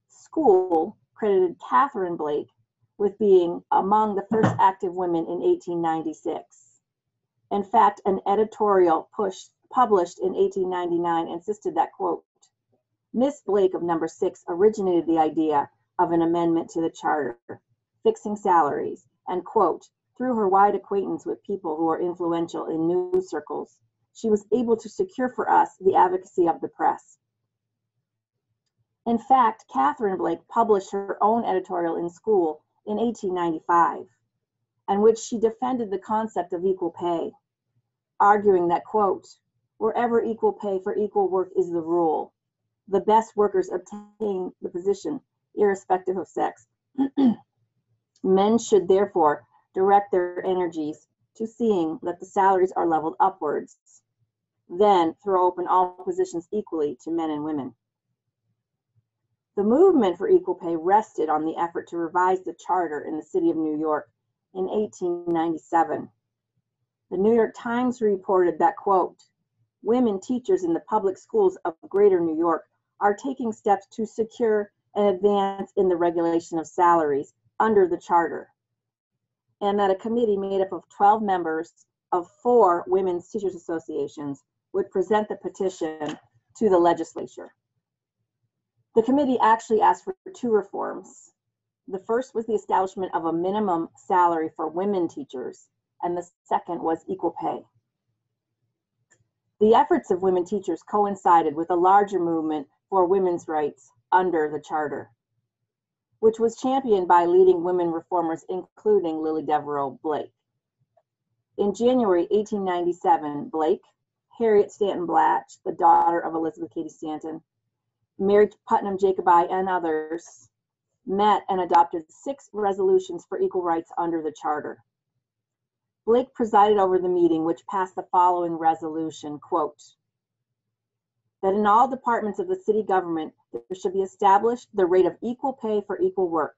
School credited Catherine Blake with being among the first active women in 1896. In fact, an editorial published in 1899 insisted that, quote, "Miss Blake of number 6 originated the idea of an amendment to the charter, fixing salaries, and, quote, through her wide acquaintance with people who are influential in news circles, she was able to secure for us the advocacy of the press." In fact, Catherine Blake published her own editorial in School in 1895, in which she defended the concept of equal pay, arguing that, quote, "Wherever equal pay for equal work is the rule, the best workers obtain the position, irrespective of sex. Men should therefore direct their energies to seeing that the salaries are leveled upwards, then throw open all positions equally to men and women." The movement for equal pay rested on the effort to revise the charter in the city of New York in 1897. The New York Times reported that, quote, "Women teachers in the public schools of Greater New York are taking steps to secure an advance in the regulation of salaries under the charter," and that a committee made up of 12 members of 4 women's teachers associations would present the petition to the legislature. The committee actually asked for 2 reforms. The first was the establishment of a minimum salary for women teachers, and the second was equal pay. The efforts of women teachers coincided with a larger movement for women's rights under the charter, which was championed by leading women reformers, including Lily Devereaux Blake. In January 1897, Blake, Harriet Stanton Blatch, the daughter of Elizabeth Cady Stanton, Mary Putnam Jacobi, and others, met and adopted 6 resolutions for equal rights under the charter. Blake presided over the meeting, which passed the following resolution, quote, "That in all departments of the city government there should be established the rate of equal pay for equal work,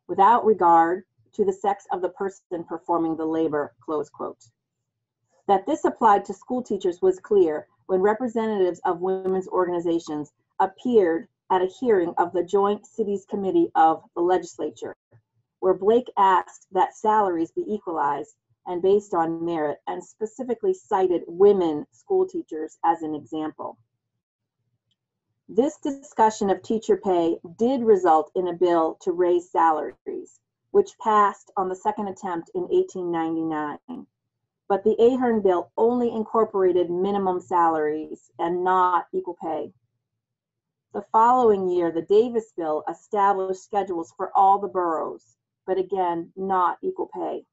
without regard to the sex of the person performing the labor," close quote. That this applied to school teachers was clear when representatives of women's organizations appeared at a hearing of the Joint Cities Committee of the Legislature, where Blake asked that salaries be equalized and based on merit, and specifically cited women school teachers as an example. This discussion of teacher pay did result in a bill to raise salaries, which passed on the second attempt in 1899. But the Ahern Bill only incorporated minimum salaries and not equal pay. The following year, the Davis Bill established schedules for all the boroughs, but again, not equal pay.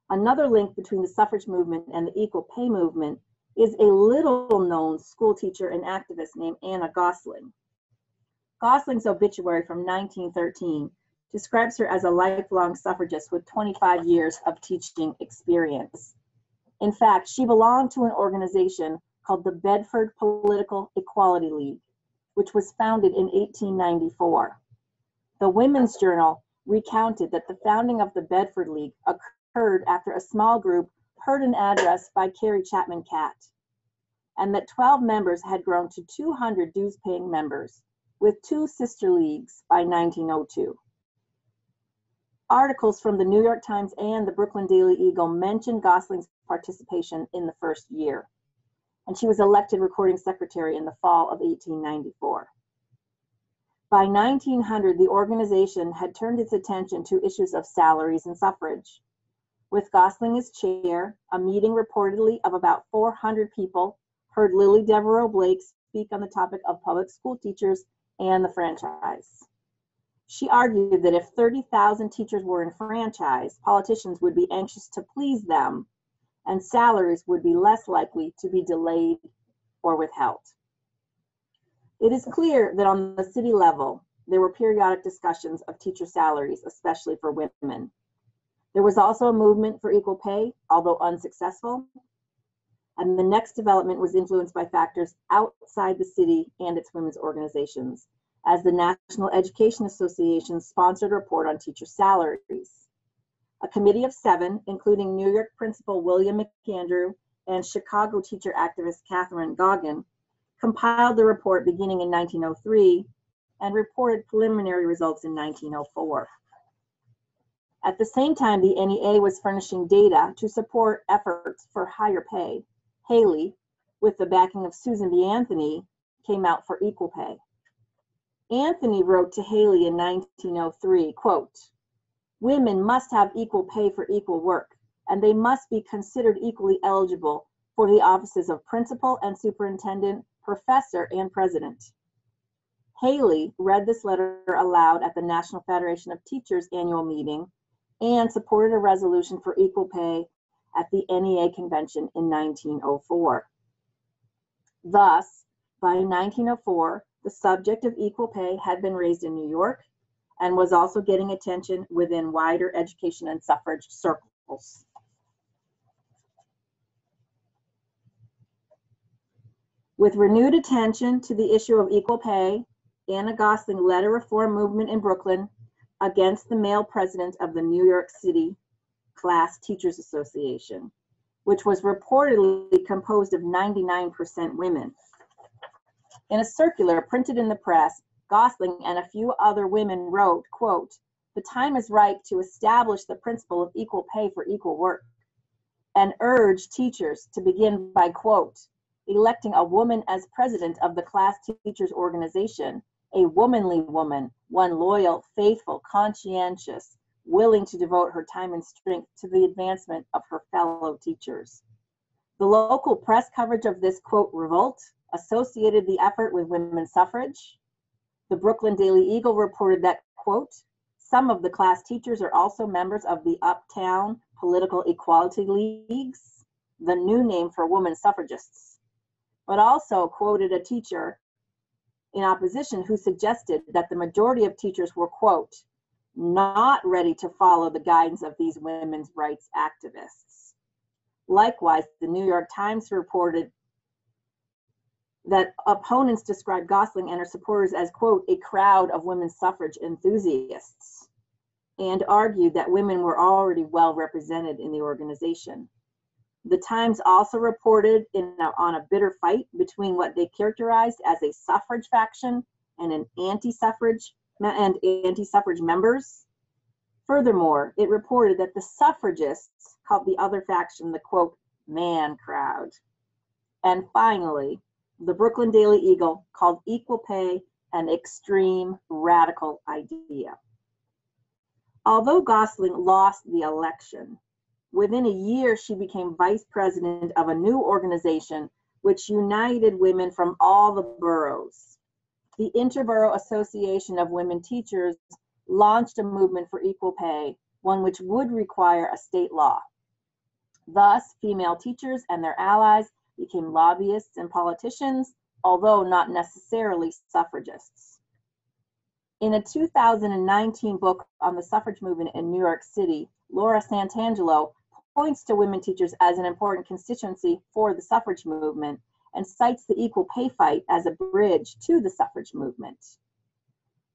Another link between the suffrage movement and the equal pay movement is a little-known school teacher and activist named Anna Gosling. Gosling's obituary from 1913 describes her as a lifelong suffragist with 25 years of teaching experience. In fact, she belonged to an organization called the Bedford Political Equality League, which was founded in 1894. The Women's Journal recounted that the founding of the Bedford League occurred after a small group heard an address by Carrie Chapman Catt, and that 12 members had grown to 200 dues-paying members, with 2 sister leagues by 1902. Articles from the New York Times and the Brooklyn Daily Eagle mentioned Gosling's participation in the first year. and she was elected recording secretary in the fall of 1894. By 1900, the organization had turned its attention to issues of salaries and suffrage. With Gosling as chair, a meeting reportedly of about 400 people heard Lily Devereaux Blake speak on the topic of public school teachers and the franchise. She argued that if 30,000 teachers were enfranchised, politicians would be anxious to please them, and salaries would be less likely to be delayed or withheld. It is clear that on the city level, there were periodic discussions of teacher salaries, especially for women. There was also a movement for equal pay, although unsuccessful, and the next development was influenced by factors outside the city and its women's organizations, as the National Education Association sponsored a report on teacher salaries. A committee of 7, including New York principal William McAndrew and Chicago teacher activist Catherine Goggin, compiled the report beginning in 1903 and reported preliminary results in 1904. At the same time, the NEA was furnishing data to support efforts for higher pay. Haley, with the backing of Susan B. Anthony, came out for equal pay. Anthony wrote to Haley in 1903, quote, "Women must have equal pay for equal work, and they must be considered equally eligible for the offices of principal and superintendent, professor, and president." Haley read this letter aloud at the National Federation of Teachers annual meeting and supported a resolution for equal pay at the NEA convention in 1904. Thus, by 1904, the subject of equal pay had been raised in New York and was also getting attention within wider education and suffrage circles. With renewed attention to the issue of equal pay, Anna Gosling led a reform movement in Brooklyn against the male president of the New York City Class Teachers Association, which was reportedly composed of 99% women. In a circular printed in the press, Gosling and a few other women wrote, quote, "The time is ripe to establish the principle of equal pay for equal work," and urged teachers to begin by, quote, "electing a woman as president of the class teachers organization, a womanly woman, one loyal, faithful, conscientious, willing to devote her time and strength to the advancement of her fellow teachers." The local press coverage of this, quote, revolt associated the effort with women's suffrage. The Brooklyn Daily Eagle reported that, quote, "Some of the class teachers are also members of the Uptown Political Equality Leagues," the new name for women suffragists, but also quoted a teacher in opposition who suggested that the majority of teachers were, quote, "not ready to follow the guidance of these women's rights activists." Likewise, the New York Times reported that opponents described Gosling and her supporters as, quote, "a crowd of women's suffrage enthusiasts," and argued that women were already well represented in the organization. The Times also reported on a bitter fight between what they characterized as a suffrage faction and an anti-suffrage members. Furthermore, it reported that the suffragists called the other faction the, quote, "Mann crowd." And finally, the Brooklyn Daily Eagle called equal pay an extreme radical idea. Although Gosling lost the election, within a year she became vice president of a new organization which united women from all the boroughs. The Interborough Association of Women Teachers launched a movement for equal pay, one which would require a state law. Thus, female teachers and their allies became lobbyists and politicians, although not necessarily suffragists. In a 2019 book on the suffrage movement in New York City, Laura Santangelo points to women teachers as an important constituency for the suffrage movement and cites the equal pay fight as a bridge to the suffrage movement.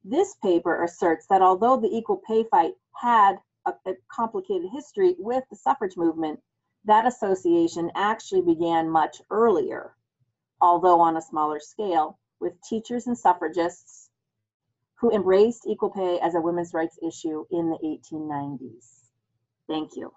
This paper asserts that although the equal pay fight had a complicated history with the suffrage movement, that association actually began much earlier, although on a smaller scale, with teachers and suffragists who embraced equal pay as a women's rights issue in the 1890s. Thank you.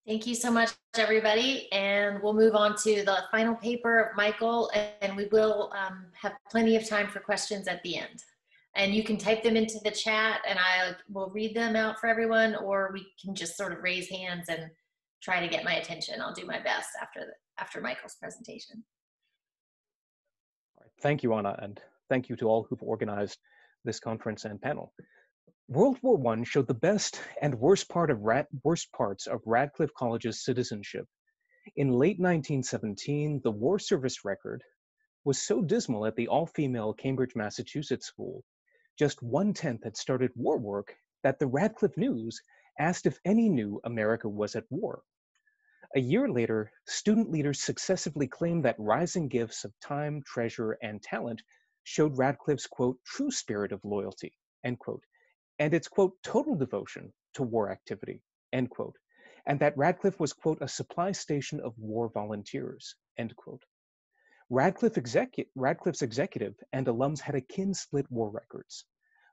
Thank you so much, everybody. And we'll move on to the final paper of Michael, and we will have plenty of time for questions at the end. And you can type them into the chat and I will read them out for everyone, or we can just sort of raise hands and try to get my attention. I'll do my best after Michael's presentation. All right. Thank you, Anna, and thank you to all who've organized this conference and panel. World War I showed the best and worst parts of Radcliffe College's citizenship. In late 1917, the war service record was so dismal at the all-female Cambridge, Massachusetts school, just 1/10 had started war work, that the Radcliffe News asked if any knew America was at war. A year later, student leaders successively claimed that rising gifts of time, treasure, and talent showed Radcliffe's, quote, true spirit of loyalty, end quote, and its, quote, total devotion to war activity, end quote, and that Radcliffe was, quote, a supply station of war volunteers, end quote. Radcliffe's executive and alums had a kin split war records.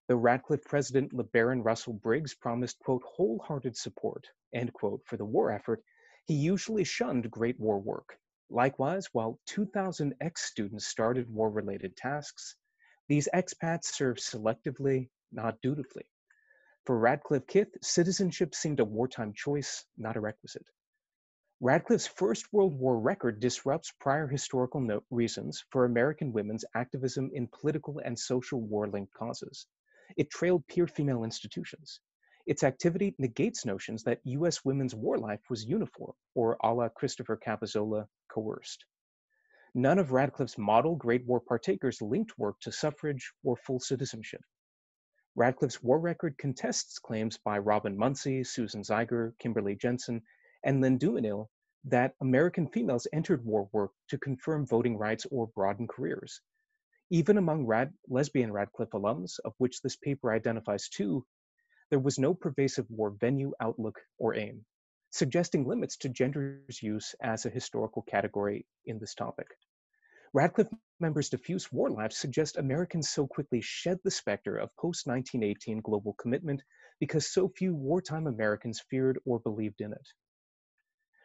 The Radcliffe president, LeBaron Russell Briggs, promised, quote, wholehearted support, end quote, for the war effort. He usually shunned Great War work. Likewise, while 2,000 ex-students started war-related tasks, these expats served selectively, not dutifully. For Radcliffe Kith, citizenship seemed a wartime choice, not a requisite. Radcliffe's First World War record disrupts prior historical reasons for American women's activism in political and social war-linked causes. It trailed peer female institutions. Its activity negates notions that U.S. women's war life was uniform, or a la Christopher Capozola, coerced. None of Radcliffe's model Great War partakers linked work to suffrage or full citizenship. Radcliffe's war record contests claims by Robin Munsey, Susan Zeiger, Kimberly Jensen, and Lynn Dumenil that American females entered war work to confirm voting rights or broaden careers. Even among lesbian Radcliffe alums, of which this paper identifies 2, there was no pervasive war venue, outlook, or aim, suggesting limits to gender's use as a historical category in this topic. Radcliffe members' diffuse war lives suggest Americans so quickly shed the specter of post-1918 global commitment because so few wartime Americans feared or believed in it.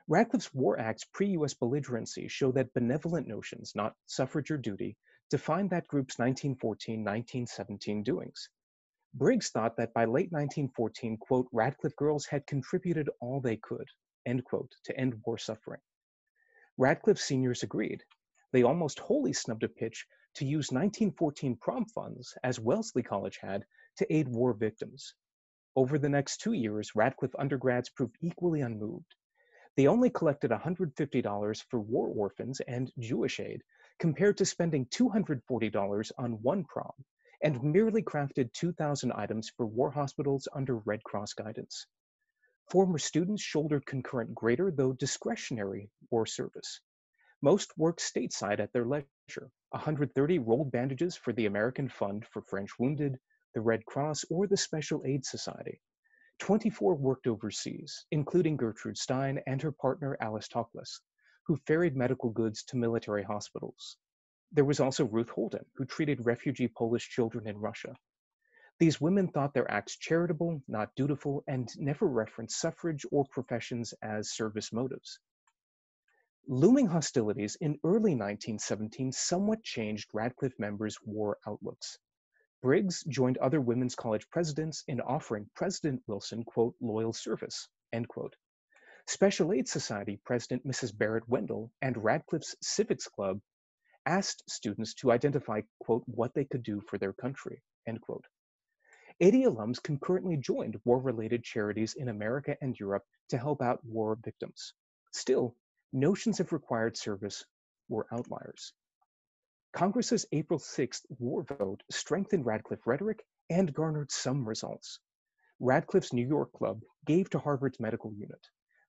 Radcliffe's War Act's pre-US belligerency show that benevolent notions, not suffrage or duty, defined that group's 1914-1917 doings. Briggs thought that by late 1914, quote, Radcliffe girls had contributed all they could, end quote, to end war suffering. Radcliffe seniors agreed. They almost wholly snubbed a pitch to use 1914 prom funds, as Wellesley College had, to aid war victims. Over the next 2 years, Radcliffe undergrads proved equally unmoved. They only collected $150 for war orphans and Jewish aid, compared to spending $240 on one prom, and merely crafted 2,000 items for war hospitals under Red Cross guidance. Former students shouldered concurrent greater, though discretionary, war service. Most worked stateside at their leisure. 130 rolled bandages for the American Fund for French Wounded, the Red Cross, or the Special Aid Society. 24 worked overseas, including Gertrude Stein and her partner Alice Toklas, who ferried medical goods to military hospitals. There was also Ruth Holden, who treated refugee Polish children in Russia. These women thought their acts charitable, not dutiful, and never referenced suffrage or professions as service motives. Looming hostilities in early 1917 somewhat changed Radcliffe members' war outlooks. Briggs joined other women's college presidents in offering President Wilson, quote, loyal service, end quote. Special Aid Society President Mrs. Barrett Wendell and Radcliffe's Civics Club asked students to identify, quote, what they could do for their country, end quote. 80 alums concurrently joined war-related charities in America and Europe to help out war victims. Still, notions of required service were outliers. Congress's April 6th war vote strengthened Radcliffe rhetoric and garnered some results. Radcliffe's New York Club gave to Harvard's medical unit.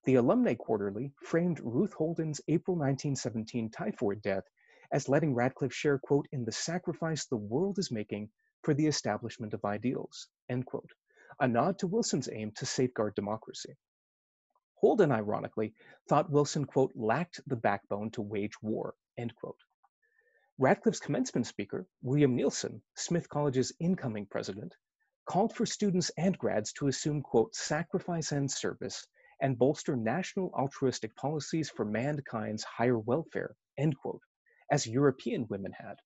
The Alumni Quarterly framed Ruth Holden's April 1917 typhoid death as letting Radcliffe share, quote, in the sacrifice the world is making for the establishment of ideals, end quote, a nod to Wilson's aim to safeguard democracy. Holden, ironically, thought Wilson, quote, lacked the backbone to wage war, end quote. Radcliffe's commencement speaker, William Nielsen, Smyth College's incoming president, called for students and grads to assume, quote, sacrifice and service and bolster national altruistic policies for mankind's higher welfare, end quote, as European women had.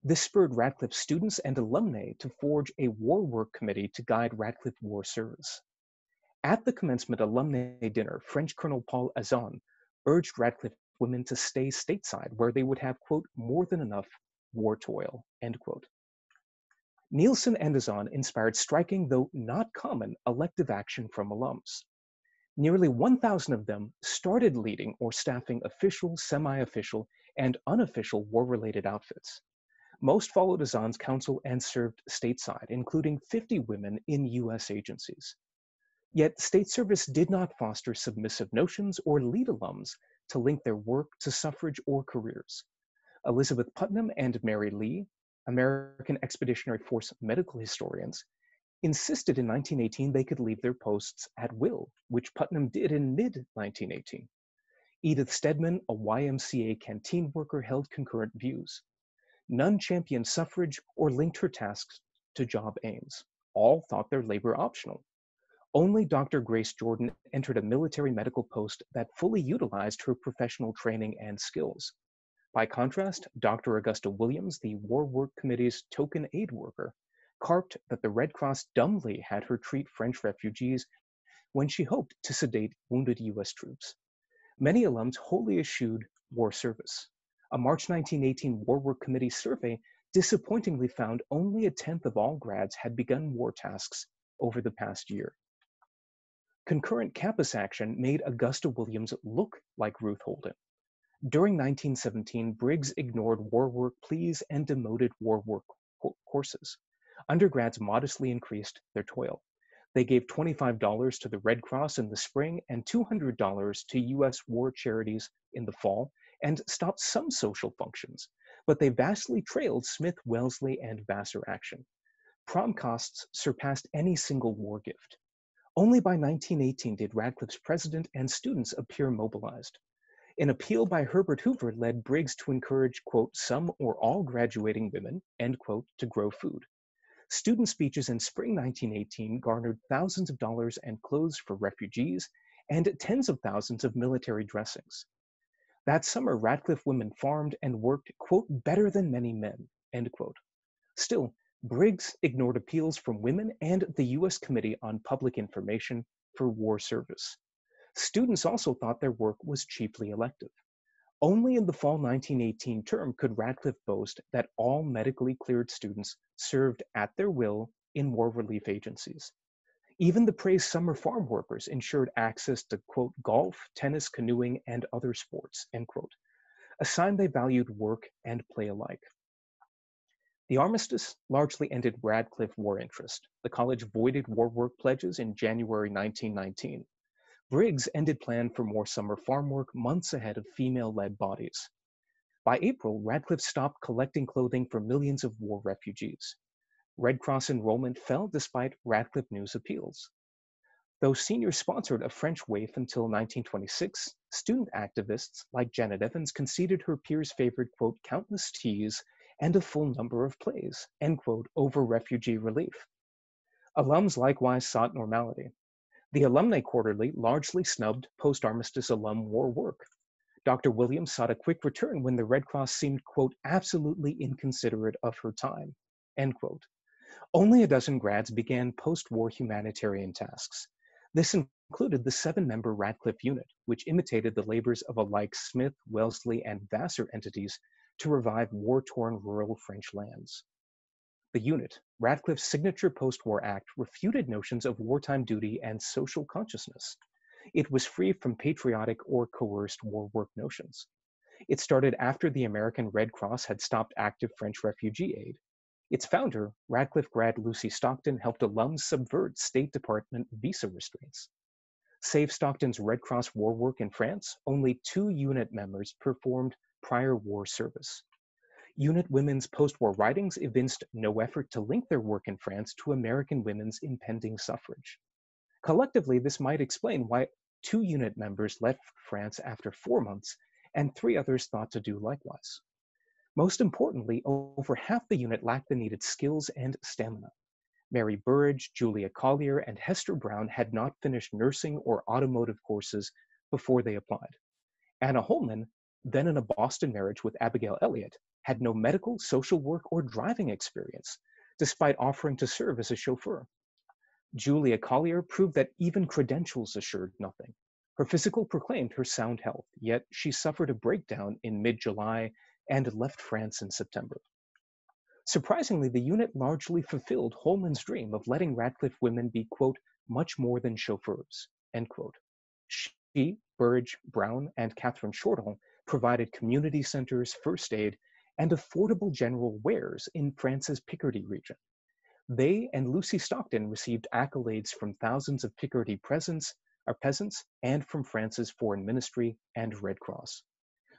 This spurred Radcliffe students and alumni to forge a war work committee to guide Radcliffe war service. At the commencement alumni dinner, French Colonel Paul Azan urged Radcliffe women to stay stateside where they would have, quote, more than enough war toil, end quote. Nielsen and Azan inspired striking, though not common, elective action from alums. Nearly 1,000 of them started leading or staffing official, semi-official, and unofficial war-related outfits. Most followed Azan's counsel and served stateside, including 50 women in U.S. agencies. Yet state service did not foster submissive notions or lead alums to link their work to suffrage or careers. Elizabeth Putnam and Mary Lee, American Expeditionary Force medical historians, insisted in 1918 they could leave their posts at will, which Putnam did in mid-1918. Edith Stedman, a YMCA canteen worker, held concurrent views. None championed suffrage or linked her tasks to job aims. All thought their labor optional. Only Dr. Grace Jordan entered a military medical post that fully utilized her professional training and skills. By contrast, Dr. Augusta Williams, the War Work Committee's token aid worker, carped that the Red Cross dumbly had her treat French refugees when she hoped to sedate wounded U.S. troops. Many alums wholly eschewed war service. A March 1918 War Work Committee survey disappointingly found only a tenth of all grads had begun war tasks over the past year. Concurrent campus action made Augusta Williams look like Ruth Holden. During 1917, Briggs ignored war work pleas and demoted war work courses. Undergrads modestly increased their toil. They gave $25 to the Red Cross in the spring and $200 to U.S. war charities in the fall, and stopped some social functions, but they vastly trailed Smyth, Wellesley, and Vassar action. Prom costs surpassed any single war gift. Only by 1918 did Radcliffe's president and students appear mobilized. An appeal by Herbert Hoover led Briggs to encourage, quote, some or all graduating women, end quote, to grow food. Student speeches in spring 1918 garnered thousands of dollars and clothes for refugees and tens of thousands of military dressings. That summer, Radcliffe women farmed and worked, quote, better than many men, end quote. Still, Briggs ignored appeals from women and the U.S. Committee on Public Information for War Service. Students also thought their work was chiefly elective. Only in the fall 1918 term could Radcliffe boast that all medically cleared students served at their will in war relief agencies. Even the praised summer farm workers ensured access to, quote, golf, tennis, canoeing, and other sports, end quote, a sign they valued work and play alike. The armistice largely ended Radcliffe war interest. The college voided war work pledges in January 1919. Briggs ended plan for more summer farm work months ahead of female-led bodies. By April, Radcliffe stopped collecting clothing for millions of war refugees. Red Cross enrollment fell despite Radcliffe News appeals. Though seniors sponsored a French waif until 1926, student activists like Janet Evans conceded her peers favored, quote, countless teas and a full number of plays, end quote, over refugee relief. Alums likewise sought normality. The Alumni Quarterly largely snubbed post-armistice alum war work. Dr. Williams sought a quick return when the Red Cross seemed, quote, absolutely inconsiderate of her time, end quote. Only a dozen grads began post-war humanitarian tasks. This included the 7-member Radcliffe unit, which imitated the labors of alike Smyth, Wellesley, and Vassar entities to revive war-torn rural French lands. The unit, Radcliffe's signature post-war act, refuted notions of wartime duty and social consciousness. It was free from patriotic or coerced war work notions. It started after the American Red Cross had stopped active French refugee aid. Its founder, Radcliffe grad Lucy Stockton, helped alums subvert State Department visa restraints. Save Stockton's Red Cross war work in France, only 2 unit members performed prior war service. Unit women's post-war writings evinced no effort to link their work in France to American women's impending suffrage. Collectively, this might explain why 2 unit members left France after 4 months, and 3 others thought to do likewise. Most importantly, over half the unit lacked the needed skills and stamina. Mary Burridge, Julia Collier, and Hester Brown had not finished nursing or automotive courses before they applied. Anna Holman, then in a Boston marriage with Abigail Elliott, had no medical, social work, or driving experience, despite offering to serve as a chauffeur. Julia Collier proved that even credentials assured nothing. Her physical proclaimed her sound health, yet she suffered a breakdown in mid-July and left France in September. Surprisingly, the unit largely fulfilled Holman's dream of letting Radcliffe women be, quote, much more than chauffeurs, end quote. She, Burridge, Brown, and Catherine Shortall provided community centers, first aid, and affordable general wares in France's Picardy region. They and Lucy Stockton received accolades from thousands of Picardy peasants and from France's foreign ministry and Red Cross.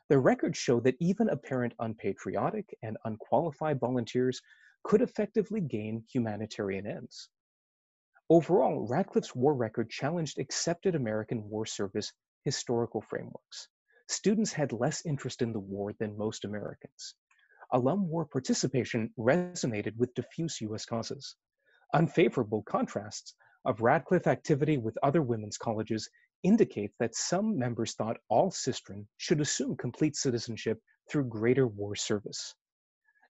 Their records show that even apparent unpatriotic and unqualified volunteers could effectively gain humanitarian ends. Overall, Radcliffe's war record challenged accepted American war service historical frameworks. Students had less interest in the war than most Americans. Alum war participation resonated with diffuse U.S. causes. Unfavorable contrasts of Radcliffe activity with other women's colleges indicate that some members thought all sistren should assume complete citizenship through greater war service.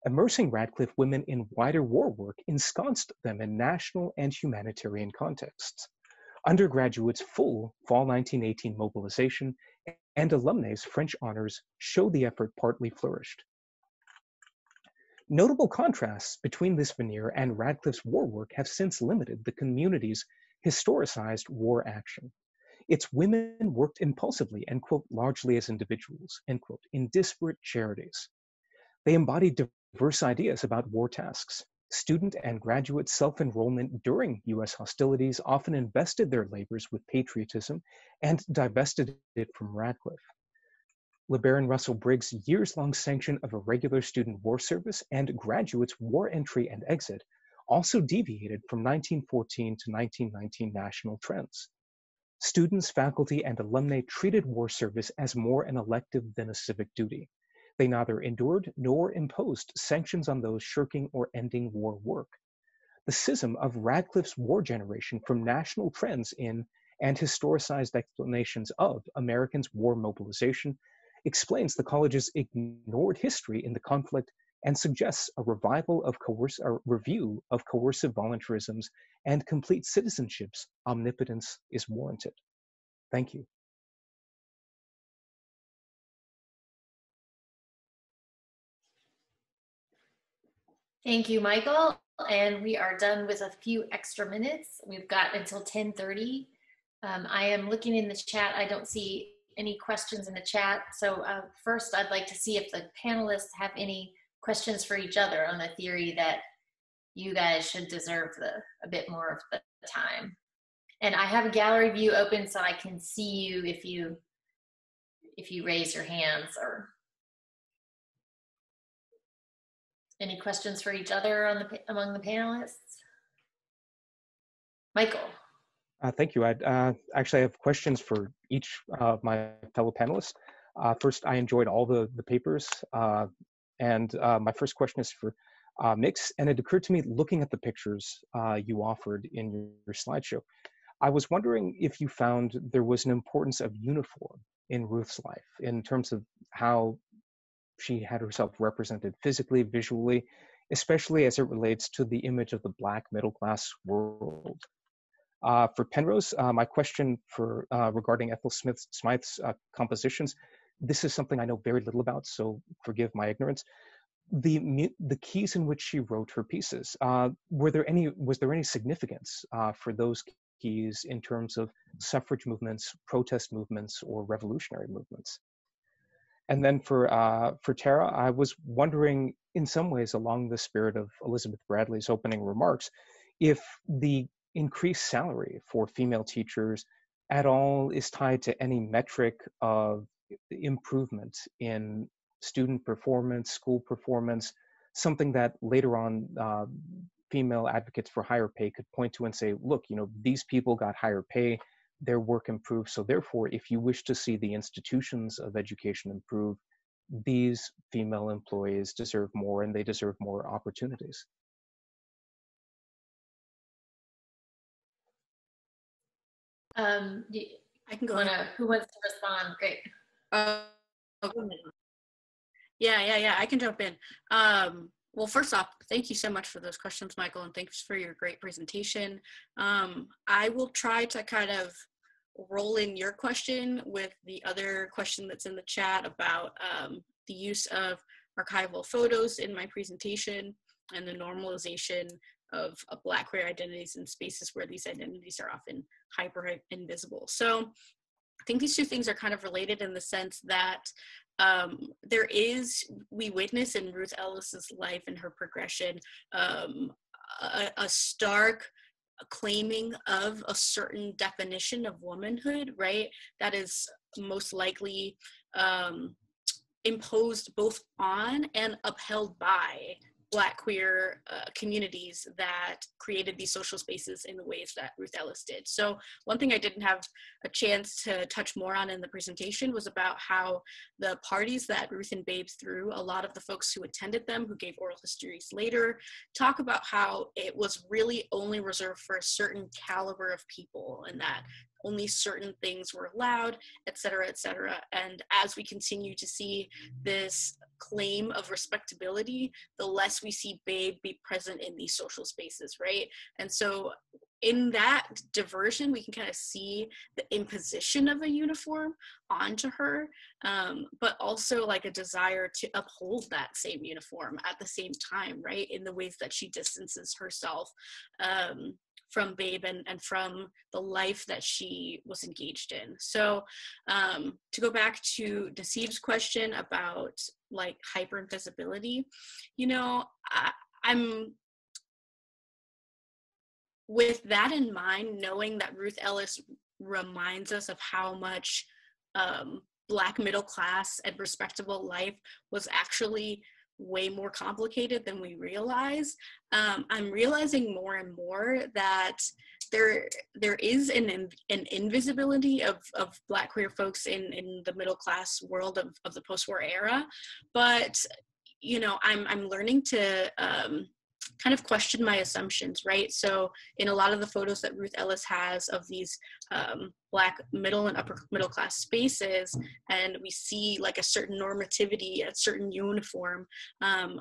Immersing Radcliffe women in wider war work ensconced them in national and humanitarian contexts. Undergraduates' full fall 1918 mobilization and alumni's French honors show the effort partly flourished. Notable contrasts between this veneer and Radcliffe's war work have since limited the community's historicized war action. Its women worked impulsively and, quote, largely as individuals, end quote, in disparate charities. They embodied diverse ideas about war tasks. Student and graduate self-enrollment during U.S. hostilities often invested their labors with patriotism and divested it from Radcliffe. LeBaron Russell Briggs' years-long sanction of a regular student war service and graduates' war entry and exit also deviated from 1914 to 1919 national trends. Students, faculty, and alumni treated war service as more an elective than a civic duty. They neither endured nor imposed sanctions on those shirking or ending war work. The schism of Radcliffe's war generation from national trends in and historicized explanations of Americans' war mobilization explains the college's ignored history in the conflict and suggests a review of coercive voluntarisms and complete citizenship's omnipotence is warranted. Thank you. Thank you, Michael. And we are done with a few extra minutes. We've got until 10:30. I am looking in the chat. I don't see any questions in the chat. So first, I'd like to see if the panelists have any questions for each other on the theory that you guys should deserve a bit more of the time. And I have a gallery view open so I can see you if you raise your hands. Or any questions for each other among the panelists? Michael. Thank you. I actually have questions for each of my fellow panelists. First, I enjoyed all the papers. And my first question is for Mix. And it occurred to me looking at the pictures you offered in your slideshow, I was wondering if you found there was an importance of uniform in Ruth's life in terms of how she had herself represented physically, visually, especially as it relates to the image of the Black middle class world. For Penrose, my question regarding Ethel Smyth's compositions, this is something I know very little about, so forgive my ignorance. The keys in which she wrote her pieces, was there any significance for those keys in terms of suffrage movements, protest movements, or revolutionary movements? And then for Tara, I was wondering, in some ways along the spirit of Elizabeth Bradley's opening remarks, if the increased salary for female teachers at all is tied to any metric of improvement in student performance, school performance, something that later on female advocates for higher pay could point to and say, look, these people got higher pay, their work improved, so therefore, if you wish to see the institutions of education improve, these female employees deserve more and they deserve more opportunities. I can go ahead. Who wants to respond? Great. Go ahead. Yeah, I can jump in. Well, first off, thank you so much for those questions, Michael, and thanks for your great presentation. I will try to kind of roll in your question with the other question that's in the chat about the use of archival photos in my presentation and the normalization of Black queer identities in spaces where these identities are often hyper invisible. So I think these two things are kind of related in the sense that we witness in Ruth Ellis's life and her progression, a stark claiming of a certain definition of womanhood, right? That is most likely imposed both on and upheld by Black queer communities that created these social spaces in the ways that Ruth Ellis did. So one thing I didn't have a chance to touch more on in the presentation was about how the parties that Ruth and Babe threw, a lot of the folks who attended them, who gave oral histories later, talk about how it was really only reserved for a certain caliber of people and that only certain things were allowed, et cetera, et cetera. And as we continue to see this claim of respectability, the less we see Babe be present in these social spaces, right? And so in that diversion, we can kind of see the imposition of a uniform onto her, but also like a desire to uphold that same uniform at the same time, right? In the ways that she distances herself from Babe and from the life that she was engaged in. So to go back to Nasib's question about like hyperinvisibility, you know, I'm with that in mind, knowing that Ruth Ellis reminds us of how much Black middle class and respectable life was actually way more complicated than we realize. I'm realizing more and more that there is an invisibility of Black queer folks in the middle class world of the post-war era, but you know, I'm learning to kind of question my assumptions, right? So in a lot of the photos that Ruth Ellis has of these Black middle and upper middle class spaces, and we see like a certain normativity, a certain uniform,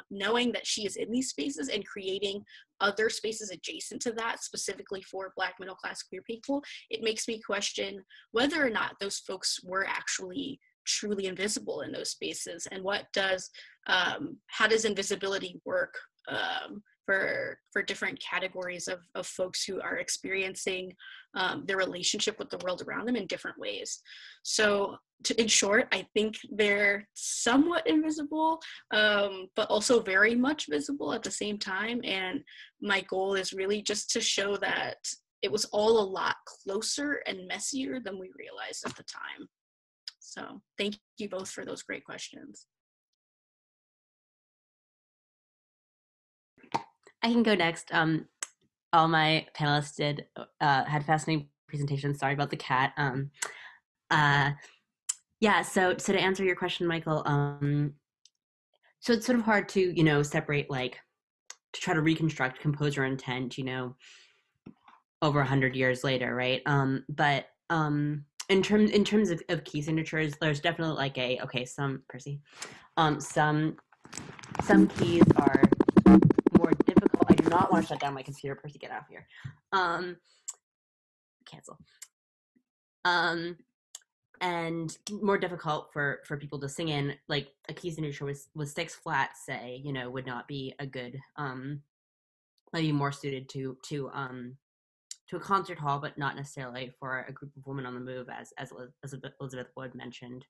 knowing that she is in these spaces and creating other spaces adjacent to that, specifically for Black middle class queer people, it makes me question whether or not those folks were actually truly invisible in those spaces, and what does, how does invisibility work for different categories of folks who are experiencing their relationship with the world around them in different ways. So in short, I think they're somewhat invisible, but also very much visible at the same time. And my goal is really just to show that it was all a lot closer and messier than we realized at the time. So thank you both for those great questions. I can go next. All my panelists had fascinating presentations. Sorry about the cat. Yeah, so to answer your question, Michael, so it's sort of hard to, you know, separate, like, to try to reconstruct composer intent, you know, over 100 years later, right? But in terms of key signatures, there's definitely like some keys are more difficult. I do not want to shut down my computer. Percy, get out of here. Cancel. And more difficult for people to sing in. Like a key signature was 6 flat, say, you know, would not be a good, maybe more suited to a concert hall, but not necessarily for a group of women on the move, as Elizabeth Wood mentioned.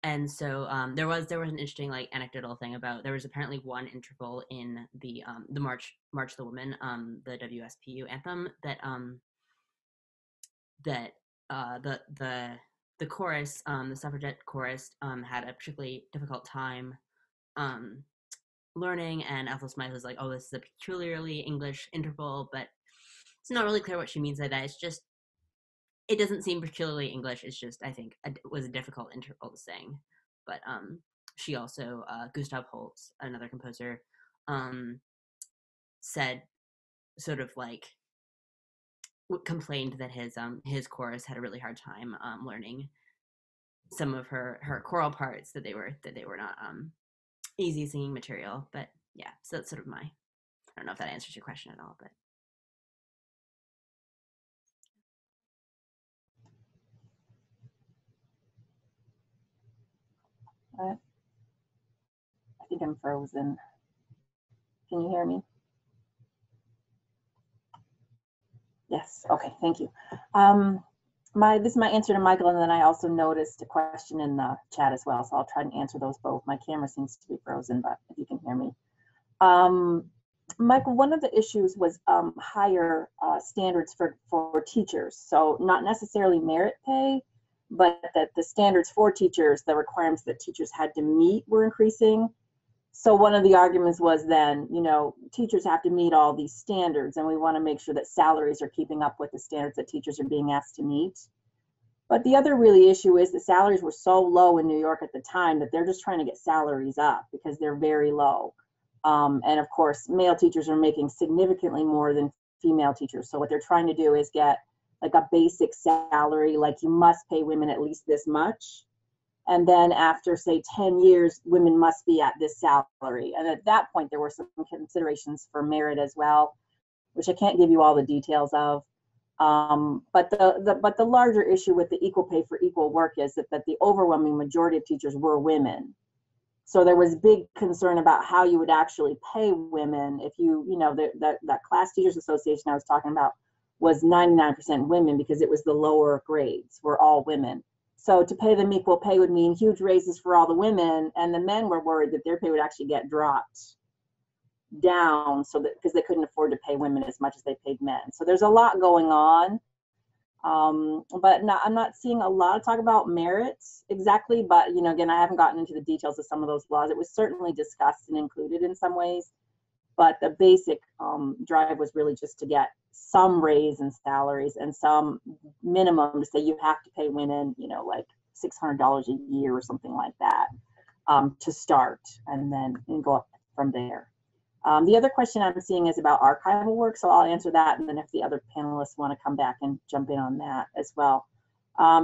And so there was an interesting, like, anecdotal thing about, there was apparently one interval in the March the Women, the WSPU anthem, that the chorus, the suffragette chorus, had a particularly difficult time learning, and Ethel Smyth was like, oh, this is a peculiarly English interval, but it's not really clear what she means by that. It's just, it doesn't seem particularly English. It's just, I think, it was a difficult interval to sing. But she also, Gustav Holst, another composer, said sort of like, complained that his chorus had a really hard time learning some of her choral parts, that they were not easy singing material. But yeah, so that's sort of I don't know if that answers your question at all, but. I think I'm frozen. Can you hear me? Yes, okay, thank you. This is my answer to Michael, and then I also noticed a question in the chat as well, so I'll try and answer those both. My camera seems to be frozen, but if you can hear me. Michael, one of the issues was higher standards for teachers. So not necessarily merit pay, but that the standards for teachers, the requirements that teachers had to meet were increasing. So one of the arguments was then, you know, teachers have to meet all these standards, and we want to make sure that salaries are keeping up with the standards that teachers are being asked to meet. But the other really issue is the salaries were so low in New York at the time that they're just trying to get salaries up because they're very low. And of course, male teachers are making significantly more than female teachers. So what they're trying to do is get like a basic salary, like you must pay women at least this much. And then after, say, 10 years, women must be at this salary. And at that point, there were some considerations for merit as well, which I can't give you all the details of. But the larger issue with the equal pay for equal work is that the overwhelming majority of teachers were women. So there was big concern about how you would actually pay women if you know, that Class Teachers Association I was talking about was 99% women because it was the lower grades were all women. So to pay them equal pay would mean huge raises for all the women, and the men were worried that their pay would actually get dropped down, so that because they couldn't afford to pay women as much as they paid men. So there's a lot going on, but I'm not seeing a lot of talk about merits exactly. But you know, again, I haven't gotten into the details of some of those laws. It was certainly discussed and included in some ways, but the basic drive was really just to get some raise in salaries and some minimum to say you have to pay women, you know, like $600 a year or something like that to start, and then go up from there. The other question I'm seeing is about archival work, so I'll answer that, and then if the other panelists want to come back and jump in on that as well.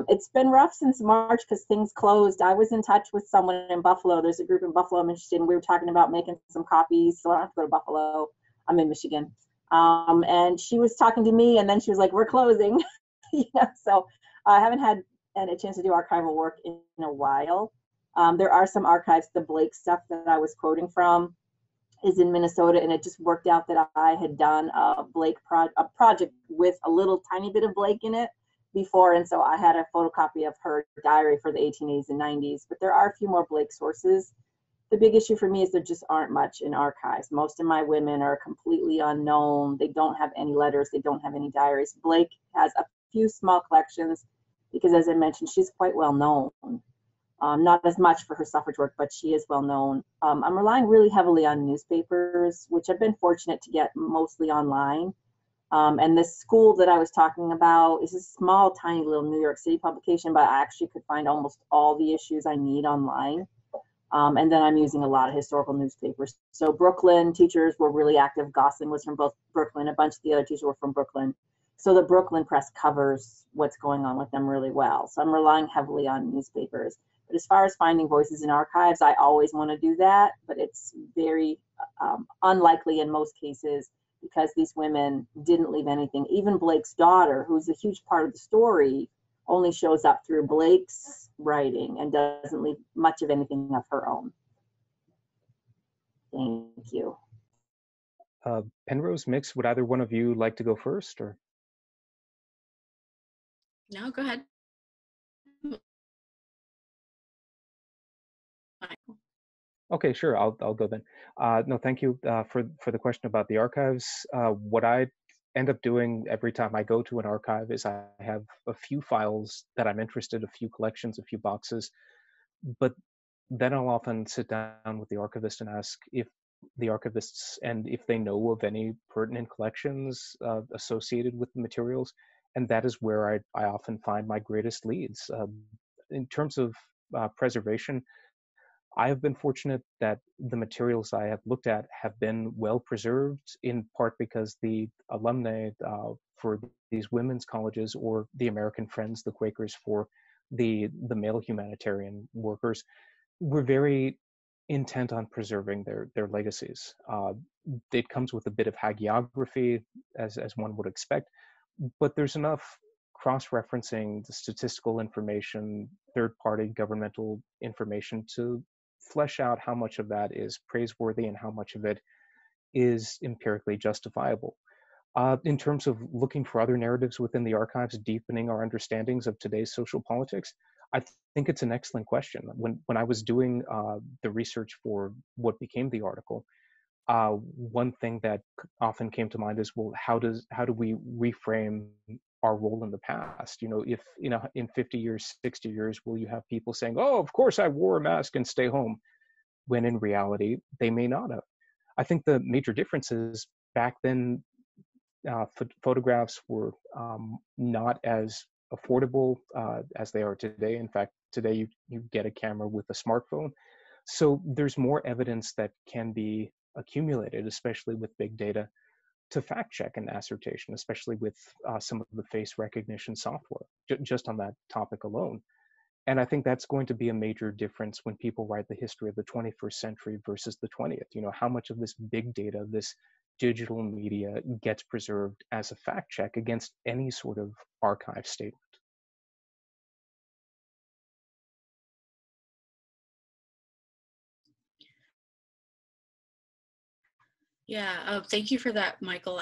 It's been rough since March because things closed. I was in touch with someone in Buffalo. There's a group in Buffalo I'm interested in. We were talking about making some copies, so I don't have to go to Buffalo. I'm in Michigan. And she was talking to me, and then she was like, we're closing. You know, so I haven't had a chance to do archival work in a while. There are some archives. The Blake stuff that I was quoting from is in Minnesota, and it just worked out that I had done a project with a little tiny bit of Blake in it before, and so I had a photocopy of her diary for the 1880s and 90s. But there are a few more Blake sources. The big issue for me is there just aren't much in archives. Most of my women are completely unknown. They don't have any letters. They don't have any diaries. Blake has a few small collections because, as I mentioned, she's quite well known. Not as much for her suffrage work, but she is well known. I'm relying really heavily on newspapers, which I've been fortunate to get mostly online. And this school that I was talking about is a small, tiny little New York City publication, but I actually could find almost all the issues I need online. And then I'm using a lot of historical newspapers. So Brooklyn teachers were really active. Gosling was from both Brooklyn. A bunch of the other teachers were from Brooklyn. So the Brooklyn press covers what's going on with them really well. So I'm relying heavily on newspapers. But as far as finding voices in archives, I always want to do that, but it's very unlikely in most cases because these women didn't leave anything. Even Blake's daughter, who's a huge part of the story, only shows up through Blake's writing and doesn't leave much of anything of her own. Thank you. Penrose, Mix, would either one of you like to go first, or? No, go ahead. Okay, sure. I'll go then. No, thank you for the question about the archives. What I end up doing every time I go to an archive is I have a few files that I'm interested, a few collections, a few boxes, but then I'll often sit down with the archivist and ask if the archivists and if they know of any pertinent collections associated with the materials, and that is where I often find my greatest leads. In terms of preservation, I have been fortunate that the materials I have looked at have been well preserved, in part because the alumni for these women's colleges, or the American Friends, the Quakers for the male humanitarian workers, were very intent on preserving their legacies. It comes with a bit of hagiography, as one would expect, but there's enough cross-referencing the statistical information, third-party governmental information to flesh out how much of that is praiseworthy and how much of it is empirically justifiable. In terms of looking for other narratives within the archives, deepening our understandings of today's social politics, I think it's an excellent question. When I was doing the research for what became the article, one thing that often came to mind is, well, how do we reframe our role in the past? If in 50 years, 60 years, will you have people saying, "Oh, of course I wore a mask and stay home," when in reality they may not have? I think the major difference is back then, photographs were not as affordable as they are today. In fact, today you get a camera with a smartphone. So there's more evidence that can be accumulated, especially with big data, to fact check and assertion, especially with some of the face recognition software, just on that topic alone. And I think that's going to be a major difference when people write the history of the 21st century versus the 20th. How much of this big data, this digital media, gets preserved as a fact check against any sort of archive statement. Yeah, thank you for that, Michael.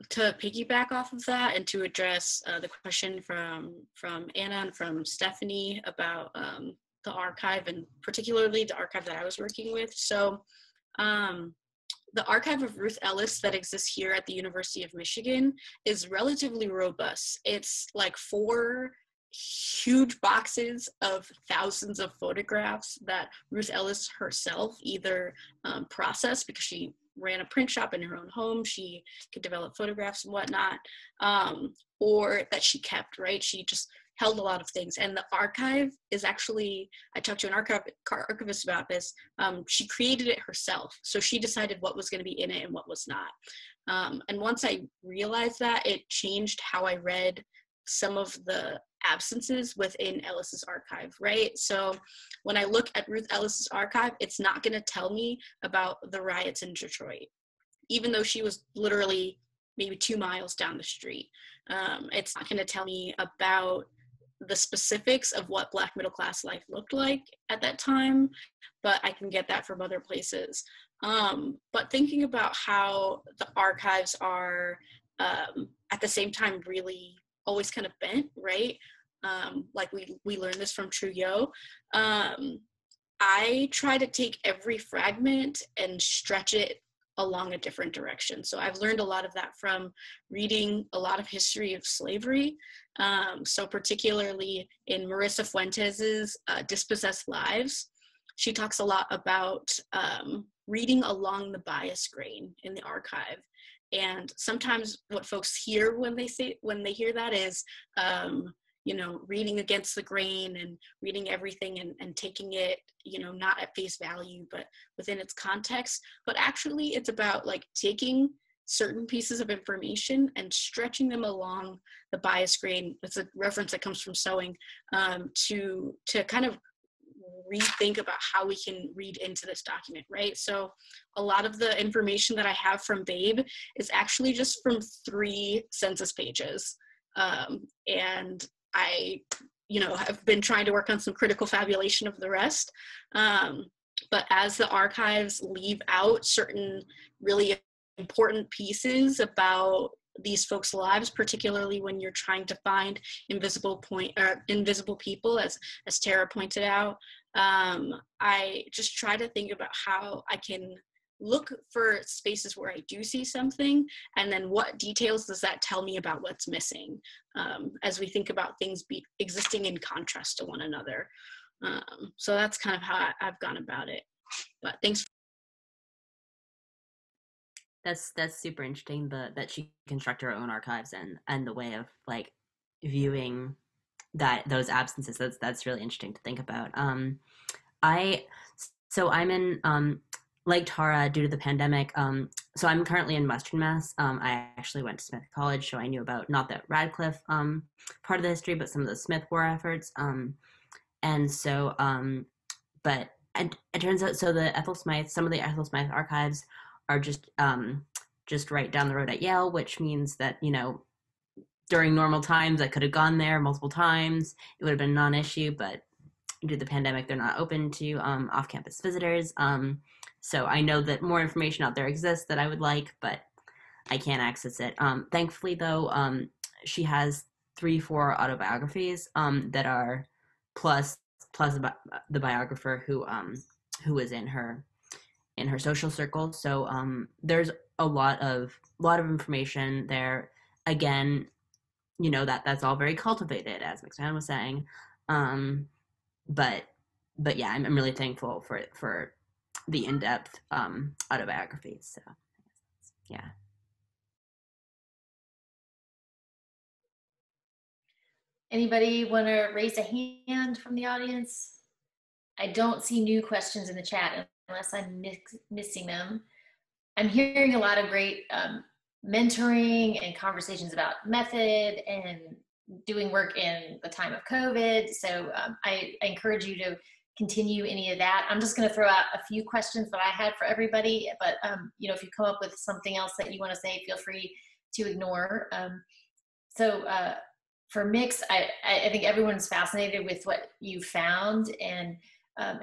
To piggyback off of that and to address the question from Anna and from Stephanie about the archive, and particularly the archive that I was working with. So the archive of Ruth Ellis that exists here at the University of Michigan is relatively robust. It's like 4 huge boxes of thousands of photographs that Ruth Ellis herself either processed, because she ran a print shop in her own home, she could develop photographs and whatnot, or that she kept, right? She just held a lot of things. And the archive is actually, I talked to an archivist about this, she created it herself. So she decided what was gonna be in it and what was not. And once I realized that, it changed how I read some of the absences within Ellis's archive, right? So when I look at Ruth Ellis's archive, it's not going to tell me about the riots in Detroit, even though she was literally maybe 2 miles down the street. It's not going to tell me about the specifics of what Black middle class life looked like at that time, but I can get that from other places. But thinking about how the archives are at the same time really always kind of bent, right? Like we learned this from Trujillo. I try to take every fragment and stretch it along a different direction. So I've learned a lot of that from reading a lot of history of slavery. So particularly in Marissa Fuentes's Dispossessed Lives, she talks a lot about reading along the bias grain in the archive. And sometimes what folks hear when they hear that is, reading against the grain and reading everything and taking it, not at face value, but within its context. But actually it's about like taking certain pieces of information and stretching them along the bias grain. It's a reference that comes from sewing, to kind of rethink about how we can read into this document, right? So a lot of the information that I have from Babe is actually just from 3 census pages. And I, have been trying to work on some critical fabulation of the rest. But as the archives leave out certain really important pieces about these folks' lives, particularly when you're trying to find invisible people, as Tara pointed out, I just try to think about how I can look for spaces where I do see something, and then what details does that tell me about what's missing, as we think about things existing in contrast to one another. So that's kind of how I've gone about it. But thanks. That's super interesting, that she constructed her own archives and the way of like viewing those absences. That's really interesting to think about. So I'm in, like Tara, due to the pandemic, so I'm currently in Western Mass. I actually went to Smyth College, so I knew about, not that Radcliffe part of the history, but some of the Smyth war efforts. And so, but it turns out, so the Ethel Smyth, some of the Ethel Smyth archives are just right down the road at Yale, which means that, you know, during normal times, I could have gone there multiple times. It would have been a non-issue, but due to the pandemic, they're not open to off-campus visitors. So I know that more information out there exists that I would like, but I can't access it. Thankfully, though, she has 3-4 autobiographies that are plus the biographer who was in her social circle. So there's a lot of information there. Again, you know, that's all very cultivated, as McMahon was saying. But yeah, I'm really thankful for the in-depth autobiographies. So yeah. Anybody want to raise a hand from the audience? I don't see new questions in the chat unless I'm missing them. I'm hearing a lot of great mentoring and conversations about method and doing work in the time of COVID. So I encourage you to continue any of that. I'm just going to throw out a few questions that I had for everybody, but you know, if you come up with something else that you want to say, feel free to ignore. For Mix, I think everyone's fascinated with what you found, and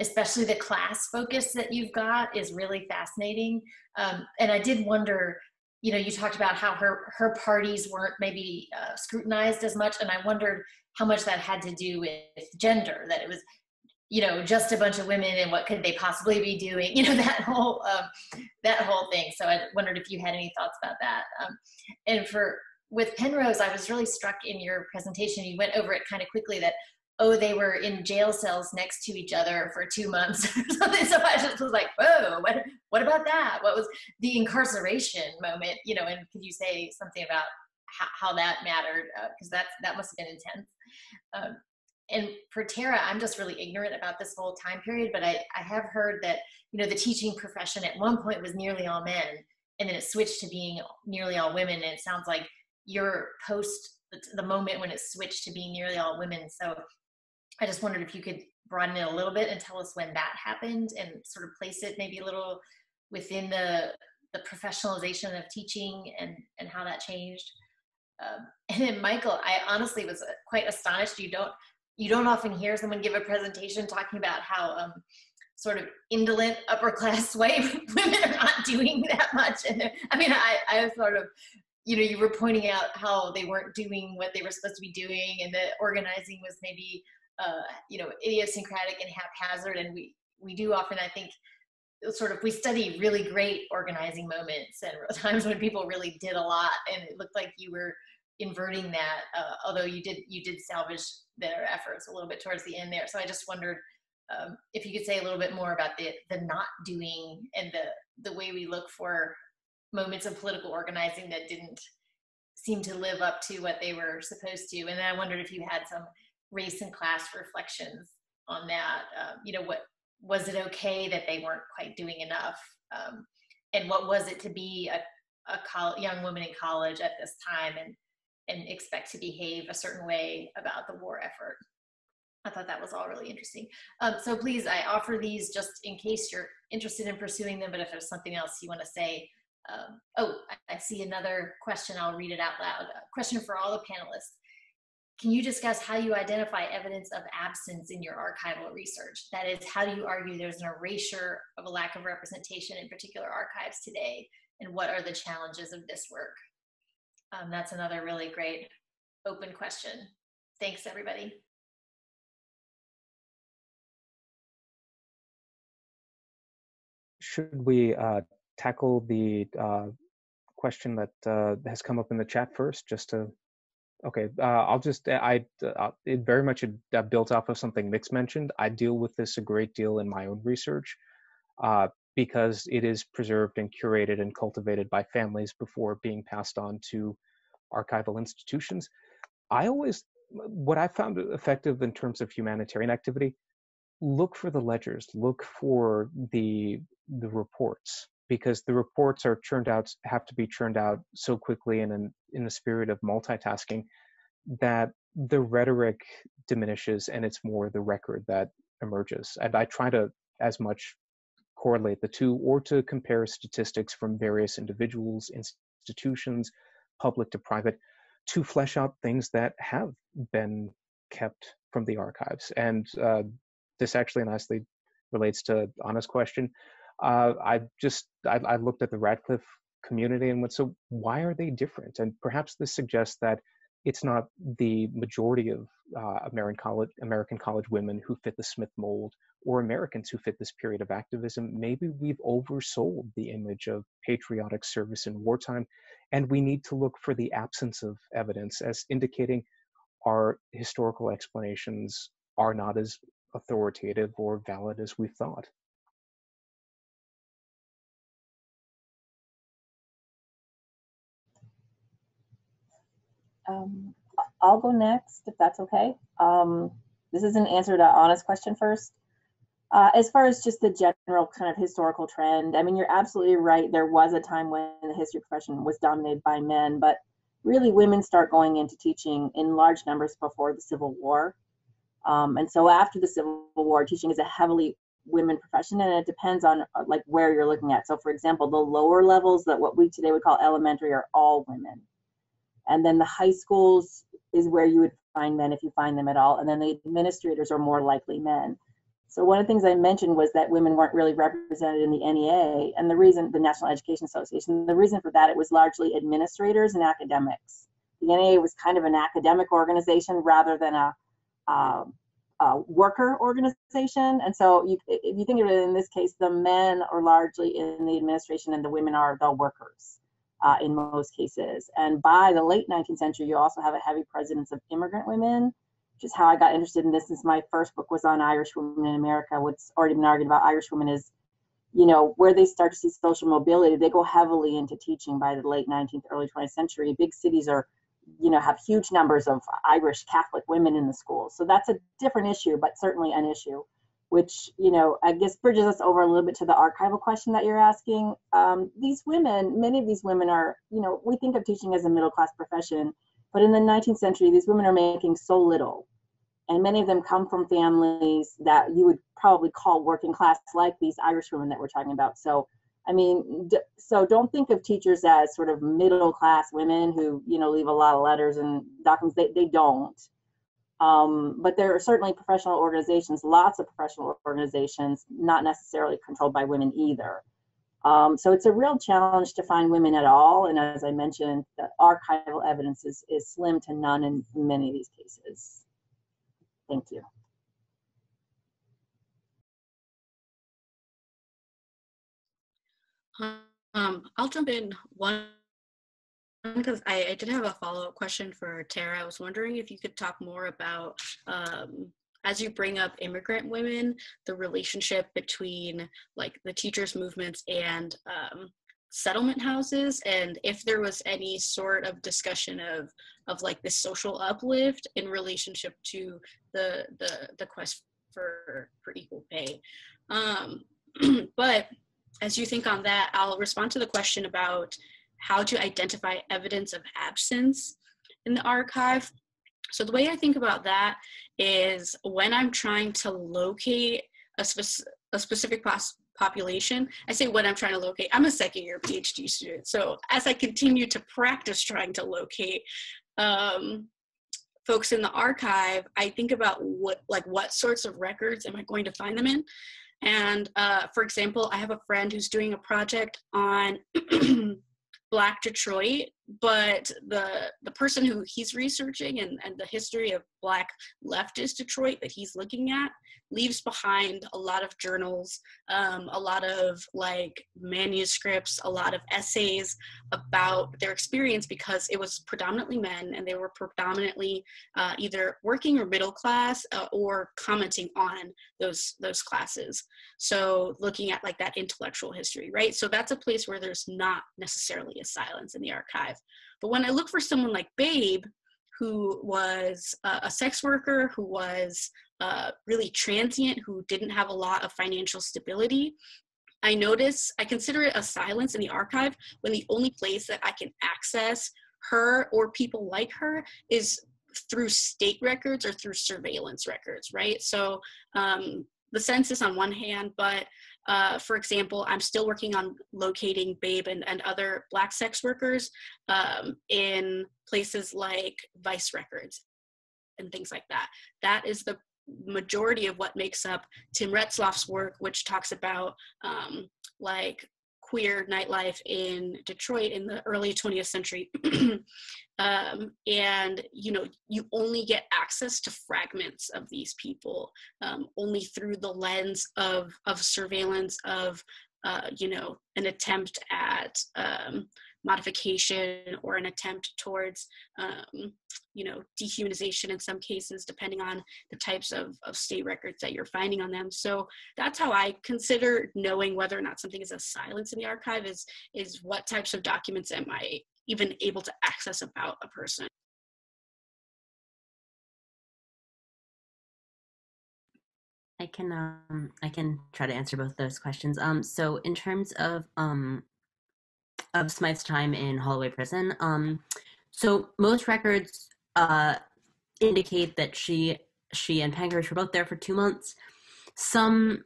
especially the class focus that you've got is really fascinating. And I did wonder, you know, you talked about how her parties weren't maybe scrutinized as much, and I wondered how much that had to do with gender, that it was, you know, just a bunch of women and what could they possibly be doing, you know, that whole thing. So I wondered if you had any thoughts about that. And with Penrose, I was really struck in your presentation, you went over it kind of quickly, that, oh, they were in jail cells next to each other for 2 months or something. So I just was like, whoa, what about that? What was the incarceration moment, you know, and could you say something about how that mattered? Because that must have been intense. And for Tara, I'm just really ignorant about this whole time period, but I have heard that, you know, the teaching profession at one point was nearly all men, and then it switched to being nearly all women. And it sounds like you're post the moment when it switched to being nearly all women. So I just wondered if you could broaden it a little bit and tell us when that happened and sort of place it maybe a little within the professionalization of teaching and how that changed. And then Michael, I honestly was quite astonished. You don't often hear someone give a presentation talking about how sort of indolent upper class white women are not doing that much. And I mean, I sort of, you know, you were pointing out how they weren't doing what they were supposed to be doing, and the organizing was maybe, you know, idiosyncratic and haphazard. And we do often, I think, sort of, we study really great organizing moments and times when people really did a lot, and it looked like you were inverting that, although you did salvage their efforts a little bit towards the end there. So I just wondered if you could say a little bit more about the not doing and the way we look for moments of political organizing that didn't seem to live up to what they were supposed to. And then I wondered if you had some race and class reflections on that. You know, what was it okay that they weren't quite doing enough? And what was it to be a young woman in college at this time and expect to behave a certain way about the war effort? I thought that was all really interesting. So please, I offer these just in case you're interested in pursuing them, but if there's something else you want to say. I see another question. I'll read it out loud. Question for all the panelists. Can you discuss how you identify evidence of absence in your archival research? That is, how do you argue there's an erasure of a lack of representation in particular archives today? And what are the challenges of this work? That's another really great open question. Thanks, everybody. Should we tackle the question that has come up in the chat first, just to, okay, I'll just, it very much built off of something Mix mentioned. I deal with this a great deal in my own research because it is preserved and curated and cultivated by families before being passed on to archival institutions. What I found effective in terms of humanitarian activity look for the ledgers, look for the reports, because the reports are have to be churned out so quickly and in the spirit of multitasking that the rhetoric diminishes and it's more the record that emerges. And I try to as much correlate the two, or to compare statistics from various individuals, institutions, public to private, to flesh out things that have been kept from the archives. And this actually nicely relates to Anna's question. I looked at the Radcliffe community and went, so why are they different? And perhaps this suggests that it's not the majority of American college women who fit the Smyth mold, or Americans who fit this period of activism. Maybe we've oversold the image of patriotic service in wartime, and we need to look for the absence of evidence as indicating our historical explanations are not as authoritative or valid as we thought. I'll go next, if that's okay. This is an answer to Anna's question first. As far as just the general kind of historical trend, I mean, you're absolutely right. There was a time when the history profession was dominated by men, but really women start going into teaching in large numbers before the Civil War. And so after the Civil War, teaching is a heavily women profession, and it depends on like where you're looking at. So for example, the lower levels, that what we today would call elementary, are all women. And then the high schools is where you would find men, if you find them at all. And then the administrators are more likely men. So one of the things I mentioned was that women weren't really represented in the NEA, and the reason, the National Education Association, the reason for that, it was largely administrators and academics. The NEA was kind of an academic organization rather than a worker organization. And so if you think of it in this case, the men are largely in the administration and the women are the workers in most cases. And by the late 19th century, you also have a heavy presence of immigrant women, which is how I got interested in this, since my first book was on Irish women in America. What's already been argued about Irish women is, you know, where they start to see social mobility, they go heavily into teaching by the late 19th, early 20th century. Big cities are, you know, have huge numbers of Irish Catholic women in the schools. So that's a different issue, but certainly an issue, which, you know, I guess bridges us over a little bit to the archival question that you're asking. These women, many of these women are, you know, we think of teaching as a middle-class profession, but in the 19th century, these women are making so little. And many of them come from families that you would probably call working class, like these Irish women that we're talking about. So, I mean, so don't think of teachers as sort of middle class women who, you know, leave a lot of letters and documents. They don't. But there are certainly professional organizations, lots of professional organizations, not necessarily controlled by women either. So it's a real challenge to find women at all. And as I mentioned, the archival evidence is slim to none in many of these cases. Thank you. I'll jump in one, because I did have a follow-up question for Tara. I was wondering if you could talk more about, as you bring up immigrant women, the relationship between like the teachers' movements and settlement houses, and if there was any sort of discussion of like this social uplift in relationship to the quest for equal pay. But as you think on that, I'll respond to the question about how to identify evidence of absence in the archive. So the way I think about that is when I'm trying to locate a specific population, I say when I'm trying to locate, I'm a second year PhD student. So as I continue to practice trying to locate folks in the archive, I think about what sorts of records am I going to find them in? And for example, I have a friend who's doing a project on Black Detroit, but the person who he's researching and the history of Black leftist Detroit that he's looking at leaves behind a lot of journals, a lot of like manuscripts, a lot of essays about their experience, because it was predominantly men and they were predominantly either working or middle class or commenting on those classes. So looking at like that intellectual history, right? So that's a place where there's not necessarily a silence in the archive. But when I look for someone like Babe, who was a sex worker, who was really transient, who didn't have a lot of financial stability. I consider it a silence in the archive when the only place that I can access her or people like her is through state records or through surveillance records, right? So the census on one hand, but for example, I'm still working on locating Babe and other Black sex workers in places like Vice records and things like that. That is the majority of what makes up Tim Retzloff's work, which talks about like queer nightlife in Detroit in the early 20th century. And, you know, you only get access to fragments of these people only through the lens of surveillance, of, you know, an attempt at modification or an attempt towards, you know, dehumanization in some cases, depending on the types of state records that you're finding on them. So that's how I consider knowing whether or not something is a silence in the archive, is what types of documents am I even able to access about a person. I can try to answer both those questions. So in terms of Smyth's time in Holloway Prison, so most records indicate that she and Pankhurst were both there for 2 months. Some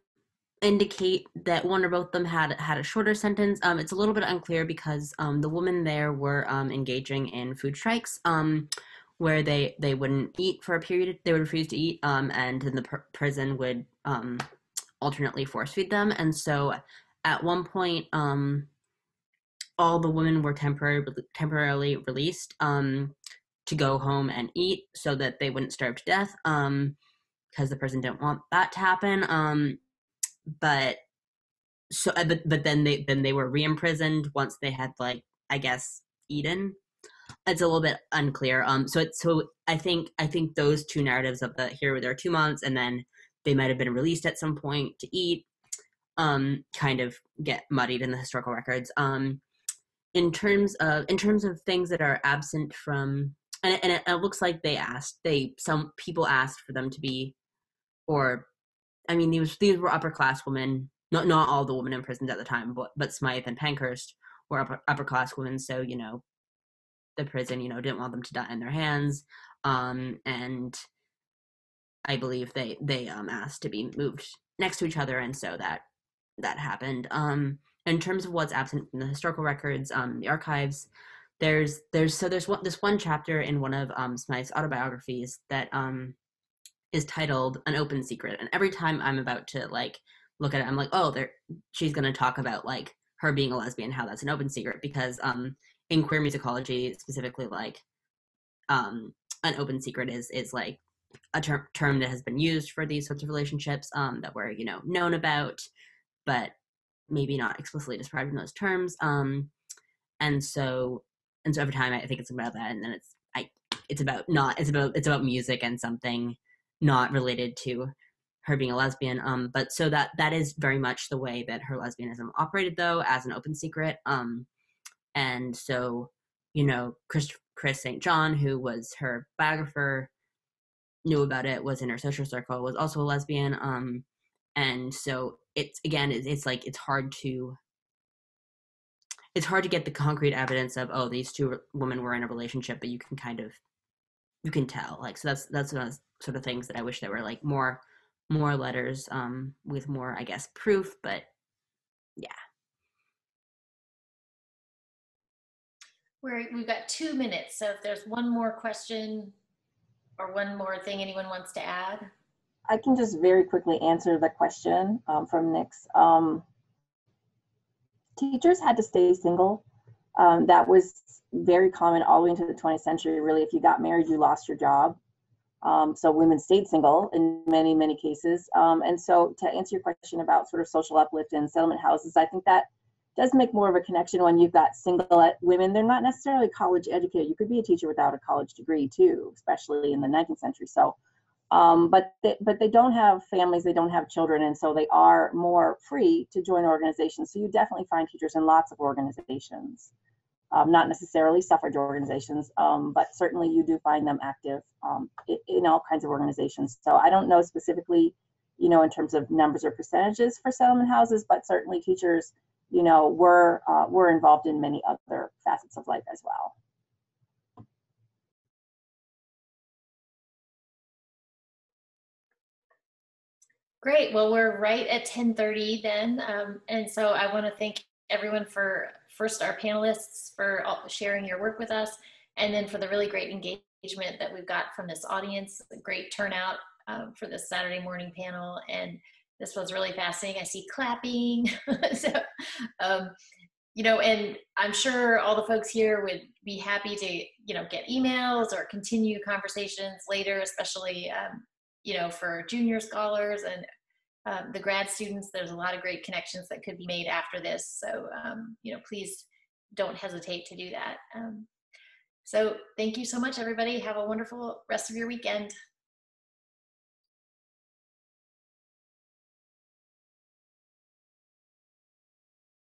indicate that one or both of them had a shorter sentence. It's a little bit unclear because the women there were engaging in food strikes, where they wouldn't eat for a period. They would refuse to eat, and then the prison would alternately force feed them. And so at one point, all the women were temporarily released to go home and eat so that they wouldn't starve to death, because the prison didn't want that to happen. But then they were re-imprisoned once they had, like, I guess, eaten. It's a little bit unclear. So I think those two narratives of here were there 2 months and then they might have been released at some point to eat, kind of get muddied in the historical records. In terms of things that are absent from, and it looks like some people asked for them to be, or I mean, these were upper class women. Not all the women imprisoned at the time, but Smyth and Pankhurst were upper class women. So, you know, the prison, you know, didn't want them to die in their hands, and I believe they asked to be moved next to each other, and so that happened. In terms of what's absent from the historical records, the archives, there's this one chapter in one of Smyth's autobiographies that is titled "An Open Secret," and every time I'm about to like look at it, I'm like, oh, she's going to talk about like her being a lesbian, how that's an open secret, because in queer musicology specifically, like an open secret is like a term that has been used for these sorts of relationships that were, you know, known about, but maybe not explicitly described in those terms. And so every time I think it's about that, and then it's about music and something not related to her being a lesbian. But so that is very much the way that her lesbianism operated, though, as an open secret. And so, you know, Chris St. John, who was her biographer, knew about it, was in her social circle, was also a lesbian. And so it's hard to get the concrete evidence of, oh, these two women were in a relationship, but you can tell. Like, so that's one of the sort of things that I wish there were like more letters with more, I guess, proof, but yeah. We've got 2 minutes, so if there's one more question or one more thing anyone wants to add. I can just very quickly answer the question from Nix. Teachers had to stay single. That was very common all the way into the 20th century. Really, if you got married, you lost your job. So women stayed single in many, many cases. And so to answer your question about sort of social uplift in settlement houses, I think that does make more of a connection when you've got single women. They're not necessarily college educated. You could be a teacher without a college degree too, especially in the 19th century. So, but they don't have families, they don't have children, and so they are more free to join organizations. So you definitely find teachers in lots of organizations. not necessarily suffrage organizations, but certainly you do find them active in all kinds of organizations. So I don't know specifically, you know, in terms of numbers or percentages for settlement houses, but certainly teachers, you know, were involved in many other facets of life as well. Great. Well, we're right at 10:30 then. And so I want to thank everyone for, first, our panelists for sharing your work with us, and then for the really great engagement that we've got from this audience, a great turnout for this Saturday morning panel. And this was really fascinating. I see clapping. So, you know, and I'm sure all the folks here would be happy to, you know, get emails or continue conversations later, especially, you know, for junior scholars and the grad students. There's a lot of great connections that could be made after this. So, you know, please don't hesitate to do that. So thank you so much, everybody. Have a wonderful rest of your weekend.